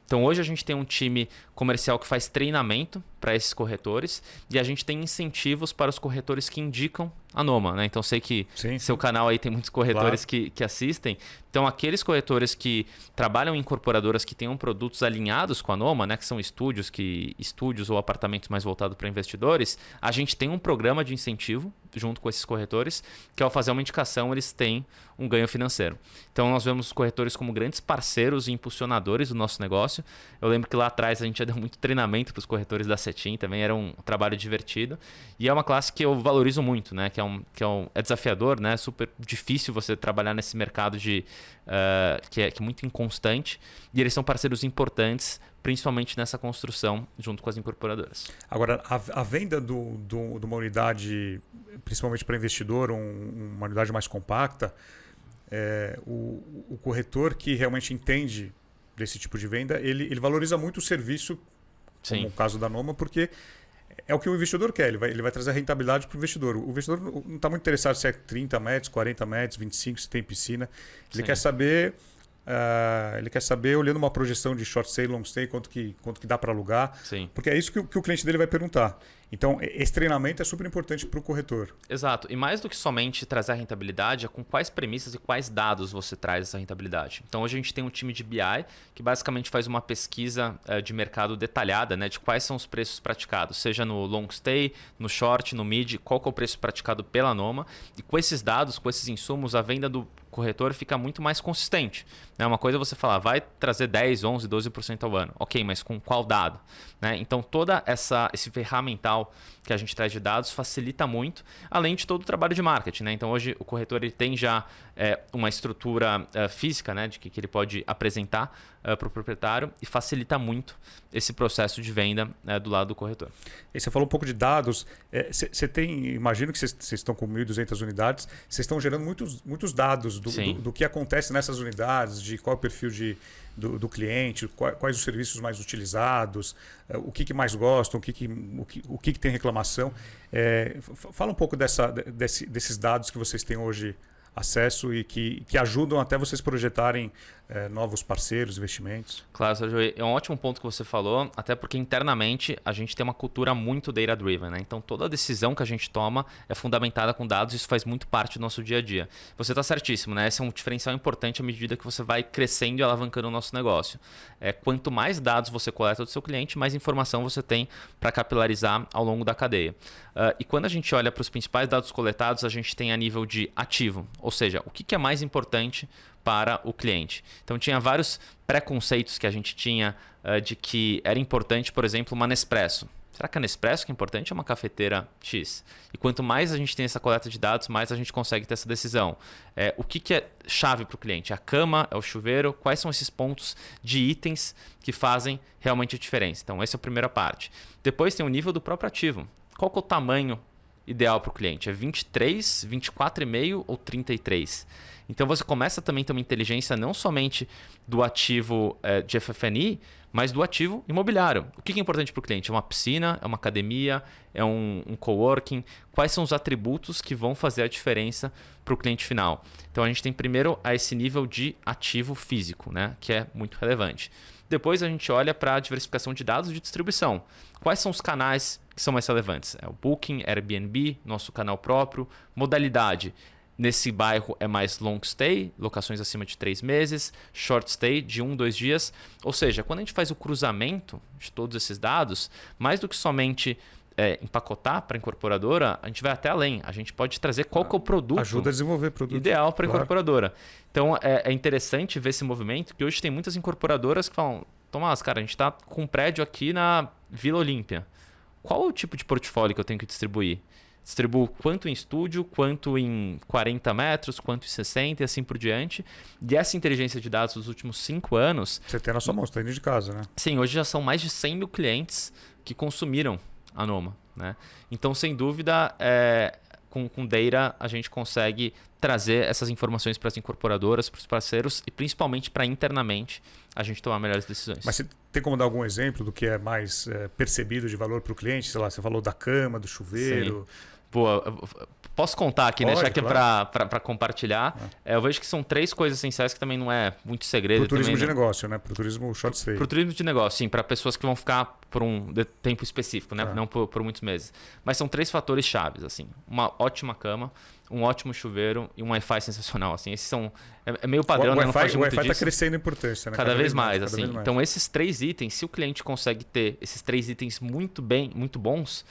Então hoje a gente tem um time comercial que faz treinamento para esses corretores e a gente tem incentivos para os corretores que indicam a Noma, né? Então sei que seu canal aí tem muitos corretores que assistem. Então aqueles corretores que trabalham em incorporadoras que tenham produtos alinhados com a Noma, né, que são estúdios ou apartamentos mais voltados para investidores, a gente tem um programa de incentivo junto com esses corretores, que ao fazer uma indicação eles têm um ganho financeiro. Então nós vemos os corretores como grandes parceiros e impulsionadores do nosso negócio. Eu lembro que lá atrás a gente já deu muito treinamento para os corretores da Cetim, também era um trabalho divertido. E é uma classe que eu valorizo muito, né? É desafiador, né? Super difícil você trabalhar nesse mercado que é muito inconstante. E eles são parceiros importantes, principalmente nessa construção junto com as incorporadoras. Agora, a venda de uma unidade, principalmente para investidor, uma unidade mais compacta, o corretor que realmente entende desse tipo de venda, ele valoriza muito o serviço, como o caso da Noma, porque é o que o investidor quer, ele vai trazer a rentabilidade para o investidor. O investidor não está muito interessado se é 30 metros, 40 metros, 25, se tem piscina. Ele quer saber... olhando uma projeção de short stay, long stay, quanto que dá para alugar. Sim. Porque é isso que o cliente dele vai perguntar. Então, esse treinamento é super importante para o corretor. Exato. E mais do que somente trazer a rentabilidade, é com quais premissas e quais dados você traz essa rentabilidade. Então, hoje a gente tem um time de BI que basicamente faz uma pesquisa de mercado detalhada, né, de quais são os preços praticados, seja no long stay, no short, no mid, qual que é o preço praticado pela Noma. E com esses dados, com esses insumos, a venda do corretor fica muito mais consistente. Uma coisa é você falar, vai trazer 10, 11, 12% ao ano. Ok, mas com qual dado? Então, toda esse ferramental que a gente traz de dados facilita muito, além de todo o trabalho de marketing. Então, hoje o corretor ele tem já uma estrutura física, né, de que ele pode apresentar para o proprietário e facilita muito esse processo de venda do lado do corretor. E você falou um pouco de dados. Imagino que vocês estão com 1.200 unidades, vocês estão gerando muitos dados do que acontece nessas unidades, de qual é o perfil do cliente, quais os serviços mais utilizados, o que mais gostam, o que tem reclamação. Fala um pouco desses dados que vocês têm hoje acesso e que ajudam até vocês projetarem novos parceiros, investimentos. Claro, Sérgio, é um ótimo ponto que você falou, até porque internamente a gente tem uma cultura muito data-driven, né? Então toda decisão que a gente toma é fundamentada com dados, isso faz muito parte do nosso dia a dia. Você está certíssimo, né? Esse é um diferencial importante à medida que você vai crescendo e alavancando o nosso negócio. Quanto mais dados você coleta do seu cliente, mais informação você tem para capilarizar ao longo da cadeia. E quando a gente olha para os principais dados coletados, a gente tem a nível de ativo, ou seja, o que é mais importante para o cliente. Então tinha vários preconceitos que a gente tinha de que era importante, por exemplo, uma Nespresso. Será que a Nespresso que é importante ou uma cafeteira X? E quanto mais a gente tem essa coleta de dados, mais a gente consegue ter essa decisão. O que é chave para o cliente? A cama, é o chuveiro? Quais são esses pontos de itens que fazem realmente a diferença? Então essa é a primeira parte. Depois tem o nível do próprio ativo. Qual que é o tamanho ideal para o cliente? É 23, 24,5 ou 33? Então você começa também a ter uma inteligência não somente do ativo de FF&E, mas do ativo imobiliário. O que é importante para o cliente? É uma piscina, é uma academia, é um coworking? Quais são os atributos que vão fazer a diferença para o cliente final? Então a gente tem primeiro a esse nível de ativo físico, né? Que é muito relevante. Depois a gente olha para a diversificação de dados de distribuição. Quais são os canais que são mais relevantes? É o Booking, Airbnb, nosso canal próprio, modalidade. Nesse bairro é mais long stay, locações acima de 3 meses, short stay de 1, 2 dias. Ou seja, quando a gente faz o cruzamento de todos esses dados, mais do que somente empacotar para a incorporadora, a gente vai até além. A gente pode trazer qual que é o produto Ajuda a desenvolver produto ideal para a incorporadora. Então é interessante ver esse movimento, que hoje tem muitas incorporadoras que falam: Tomás, cara, a gente está com um prédio aqui na Vila Olímpia. Qual é o tipo de portfólio que eu tenho que distribuir? Distribuo quanto em estúdio, quanto em 40 metros, quanto em 60 e assim por diante. E essa inteligência de dados dos últimos 5 anos... Você tem na sua mão, você está indo de casa, né? Sim, hoje já são mais de 100 mil clientes que consumiram a Noma, né? Então, sem dúvida, com Data a gente consegue trazer essas informações para as incorporadoras, para os parceiros e principalmente para internamente a gente tomar melhores decisões. Mas você tem como dar algum exemplo do que é mais percebido de valor para o cliente? Sei lá, você falou da cama, do chuveiro... Sim. Boa, posso contar aqui, né? Já que claro. é para compartilhar. Eu vejo que são 3 coisas essenciais que também não é muito segredo. Para o turismo também, de negócio, né? Para o turismo short stay. Para o turismo de negócio, sim. Para pessoas que vão ficar por um tempo específico, né? Não por muitos meses. Mas são 3 fatores chaves, assim. Uma ótima cama, um ótimo chuveiro e um Wi-Fi sensacional, assim. Esses são... É meio padrão, né? O Wi-Fi está crescendo em importância, né? Cada vez mais, assim. Vez mais. Então, esses 3 itens, se o cliente consegue ter esses 3 itens muito bons...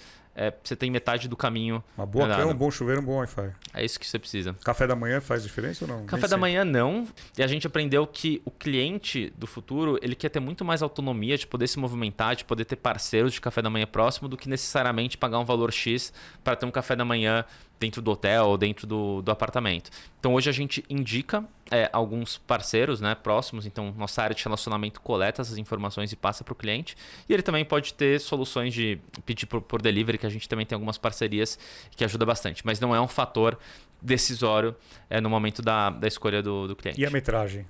você tem metade do caminho. Uma boa cama, um bom chuveiro, um bom Wi-Fi. É isso que você precisa. Café da manhã faz diferença ou não? Café da manhã não. E a gente aprendeu que o cliente do futuro, ele quer ter muito mais autonomia de poder se movimentar, de poder ter parceiros de café da manhã próximo do que necessariamente pagar um valor X para ter um café da manhã dentro do hotel ou dentro do apartamento. Então hoje a gente indica alguns parceiros, né, próximos. Então nossa área de relacionamento coleta essas informações e passa para o cliente. E ele também pode ter soluções de pedir por delivery, que a gente também tem algumas parcerias que ajuda bastante. Mas não é um fator decisório no momento da escolha do cliente. E a metragem?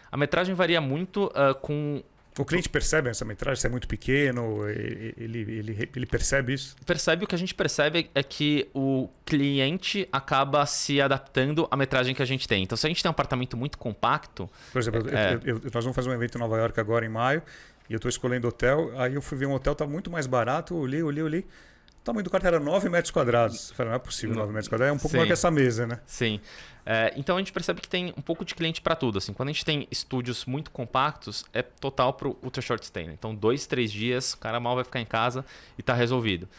A metragem varia muito com... O cliente percebe essa metragem? Se é muito pequeno, ele percebe isso? O que a gente percebe é que o cliente acaba se adaptando à metragem que a gente tem. Então, se a gente tem um apartamento muito compacto... Por exemplo, nós vamos fazer um evento em Nova York agora em maio e eu estou escolhendo hotel. Aí eu fui ver um hotel, está muito mais barato, olhei. O tamanho do quarto era 9 metros quadrados. Eu falei, não é possível 9 metros quadrados, é um pouco maior que essa mesa, né? Sim. Então a gente percebe que tem um pouco de cliente para tudo. Assim. Quando a gente tem estúdios muito compactos, é total para o ultra short stay. Né? Então 2, 3 dias, o cara mal vai ficar em casa e está resolvido.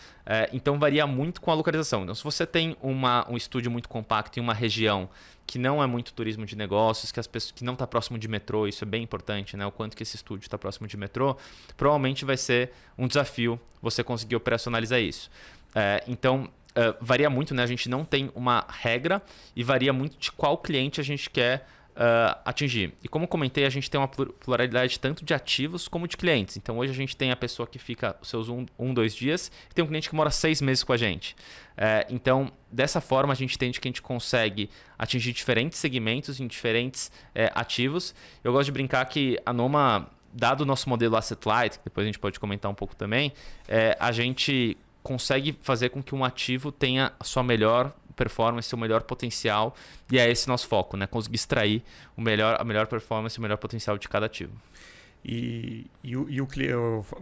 Então varia muito com a localização. Então se você tem um estúdio muito compacto em uma região que não é muito turismo de negócios, que não está próximo de metrô, isso é bem importante, né? O quanto que esse estúdio está próximo de metrô, provavelmente vai ser um desafio você conseguir operacionalizar isso. Então, varia muito, né? A gente não tem uma regra e varia muito de qual cliente a gente quer atingir. E como comentei, a gente tem uma pluralidade tanto de ativos como de clientes. Então hoje a gente tem a pessoa que fica os seus 2 dias e tem um cliente que mora 6 meses com a gente. Então, dessa forma, a gente entende que a gente consegue atingir diferentes segmentos em diferentes ativos. Eu gosto de brincar que a Noma, dado o nosso modelo Asset Light, que depois a gente pode comentar um pouco também, a gente consegue fazer com que um ativo tenha a sua melhor performance, o melhor potencial, e é esse nosso foco, né? Conseguir extrair a melhor performance, o melhor potencial de cada ativo. E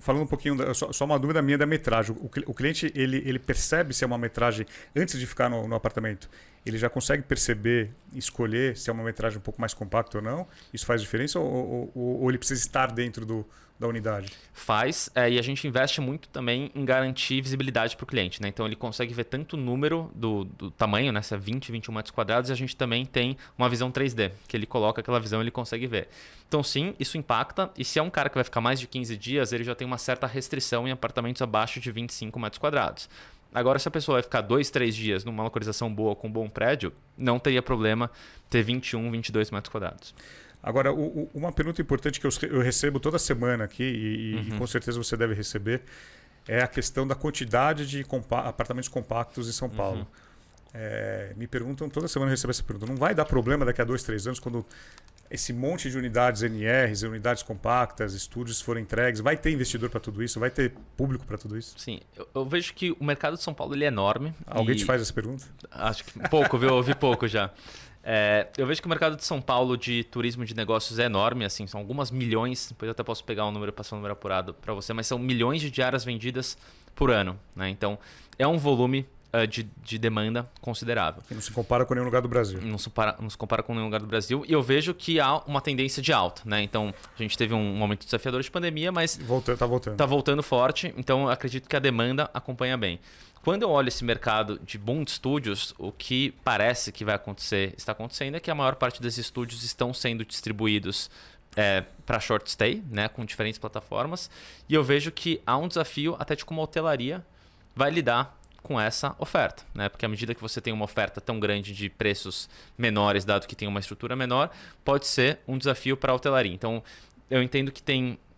falando um pouquinho, só uma dúvida minha da metragem. O cliente ele percebe se é uma metragem antes de ficar no apartamento? Ele já consegue perceber, escolher se é uma metragem um pouco mais compacta ou não? Isso faz diferença ou ele precisa estar dentro da unidade? Faz, e a gente investe muito também em garantir visibilidade para o cliente. Né? Então ele consegue ver tanto o número do tamanho, né? Se é 20, 21 metros quadrados, e a gente também tem uma visão 3D, que ele coloca aquela visão e ele consegue ver. Então sim, isso impacta, e se é um cara que vai ficar mais de 15 dias, ele já tem uma certa restrição em apartamentos abaixo de 25 metros quadrados. Agora, se a pessoa vai ficar 2, 3 dias numa localização boa com um bom prédio, não teria problema ter 21, 22 metros quadrados. Agora, uma pergunta importante que eu recebo toda semana aqui, e com certeza você deve receber, é a questão da quantidade de apartamentos compactos em São Paulo. Me perguntam, toda semana eu recebo essa pergunta, não vai dar problema daqui a 2, 3 anos, quando esse monte de unidades NRs, unidades compactas, estúdios forem entregues, vai ter investidor para tudo isso? Vai ter público para tudo isso? Sim, eu vejo que o mercado de São Paulo ele é enorme. Alguém te faz essa pergunta? Acho que pouco, viu? Eu ouvi pouco já. Eu vejo que o mercado de São Paulo de turismo de negócios é enorme, assim, são algumas milhões, depois eu até posso pegar um número, passar um número apurado para você, mas são milhões de diárias vendidas por ano, né? Então, é um volume de demanda considerável. Que não se compara com nenhum lugar do Brasil. Não se compara com nenhum lugar do Brasil. E eu vejo que há uma tendência de alta, né? Então, a gente teve um momento desafiador de pandemia, mas Tá voltando. Tá voltando forte, então eu acredito que a demanda acompanha bem. Quando eu olho esse mercado de boom de estúdios, o que parece que vai acontecer, está acontecendo, é que a maior parte desses estúdios estão sendo distribuídos para short stay, né, com diferentes plataformas. E eu vejo que há um desafio até de como a hotelaria vai lidar com essa oferta, né? Porque à medida que você tem uma oferta tão grande de preços menores, dado que tem uma estrutura menor, pode ser um desafio para a hotelaria. Então, eu entendo que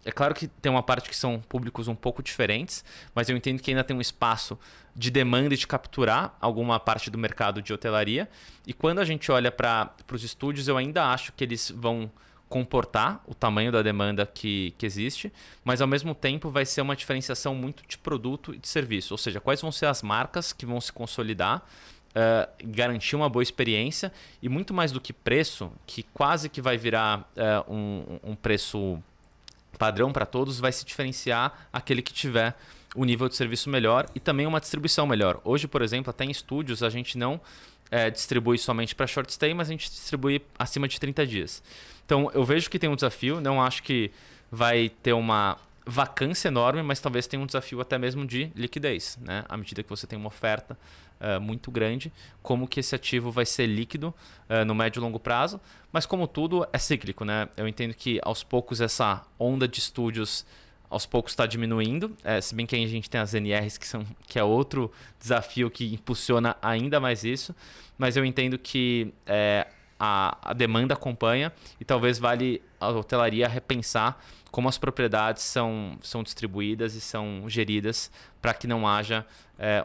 é claro que tem uma parte que são públicos um pouco diferentes, mas eu entendo que ainda tem um espaço de demanda e de capturar alguma parte do mercado de hotelaria. E quando a gente olha para os estúdios, eu ainda acho que eles vão comportar o tamanho da demanda que existe, mas ao mesmo tempo vai ser uma diferenciação muito de produto e de serviço. Ou seja, quais vão ser as marcas que vão se consolidar, garantir uma boa experiência e muito mais do que preço, que quase que vai virar um preço padrão para todos, vai se diferenciar aquele que tiver o nível de serviço melhor e também uma distribuição melhor. Hoje, por exemplo, até em estúdios, a gente não distribui somente para short stay, mas a gente distribui acima de 30 dias. Então, eu vejo que tem um desafio, não acho que vai ter uma vacância enorme, mas talvez tenha um desafio até mesmo de liquidez, né? À medida que você tem uma oferta muito grande, como que esse ativo vai ser líquido no médio e longo prazo, mas como tudo é cíclico, né? Eu entendo que aos poucos essa onda de estúdios aos poucos está diminuindo, se bem que aí a gente tem as NRs que é outro desafio que impulsiona ainda mais isso, mas eu entendo que a demanda acompanha e talvez vale a hotelaria repensar como as propriedades são distribuídas e são geridas para que não haja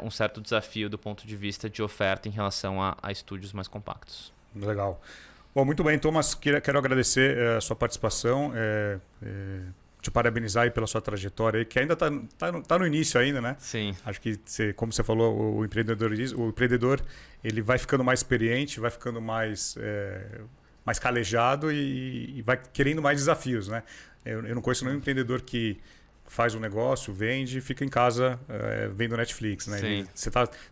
um certo desafio do ponto de vista de oferta em relação a estúdios mais compactos. Legal. Bom, muito bem, Thomas, quero agradecer a sua participação, te parabenizar aí pela sua trajetória, aí, que ainda tá no início ainda, né? Sim. Acho que, como você falou, o empreendedor ele vai ficando mais experiente, vai ficando mais calejado e vai querendo mais desafios, né? Eu não conheço nenhum empreendedor que faz um negócio, vende e fica em casa vendo Netflix, né?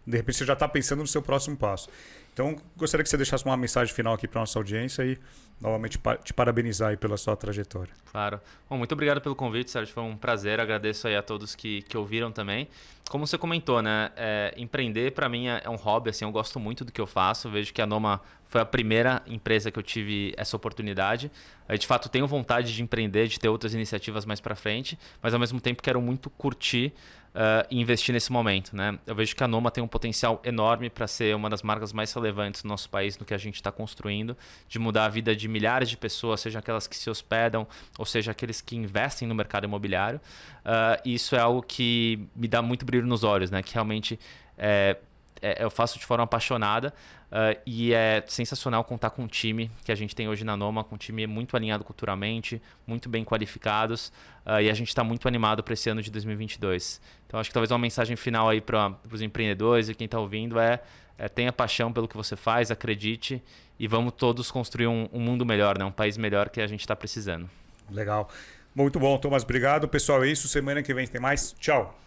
De repente você já está pensando no seu próximo passo. Então, gostaria que você deixasse uma mensagem final aqui para a nossa audiência e, novamente, te parabenizar aí pela sua trajetória. Claro. Bom, muito obrigado pelo convite, Sérgio. Foi um prazer. Agradeço aí a todos que ouviram também. Como você comentou, né? Empreender, para mim, é um hobby. Assim, eu gosto muito do que eu faço. Vejo que a Noma foi a primeira empresa que eu tive essa oportunidade. Eu, de fato, tenho vontade de empreender, de ter outras iniciativas mais para frente, mas, ao mesmo tempo, quero muito curtir e investir nesse momento, né? Eu vejo que a Noma tem um potencial enorme para ser uma das marcas mais relevantes do nosso país, no que a gente está construindo, de mudar a vida de milhares de pessoas, seja aquelas que se hospedam, ou seja aqueles que investem no mercado imobiliário. E isso é algo que me dá muito brilho nos olhos, né? Que realmente eu faço de forma apaixonada e é sensacional contar com um time que a gente tem hoje na Noma, com um time muito alinhado culturalmente, muito bem qualificados e a gente está muito animado para esse ano de 2022. Então acho que talvez uma mensagem final aí para os empreendedores e quem está ouvindo tenha paixão pelo que você faz, acredite e vamos todos construir um mundo melhor, né? Um país melhor que a gente está precisando. Legal. Muito bom, Thomas. Obrigado. Pessoal, é isso. Semana que vem tem mais. Tchau.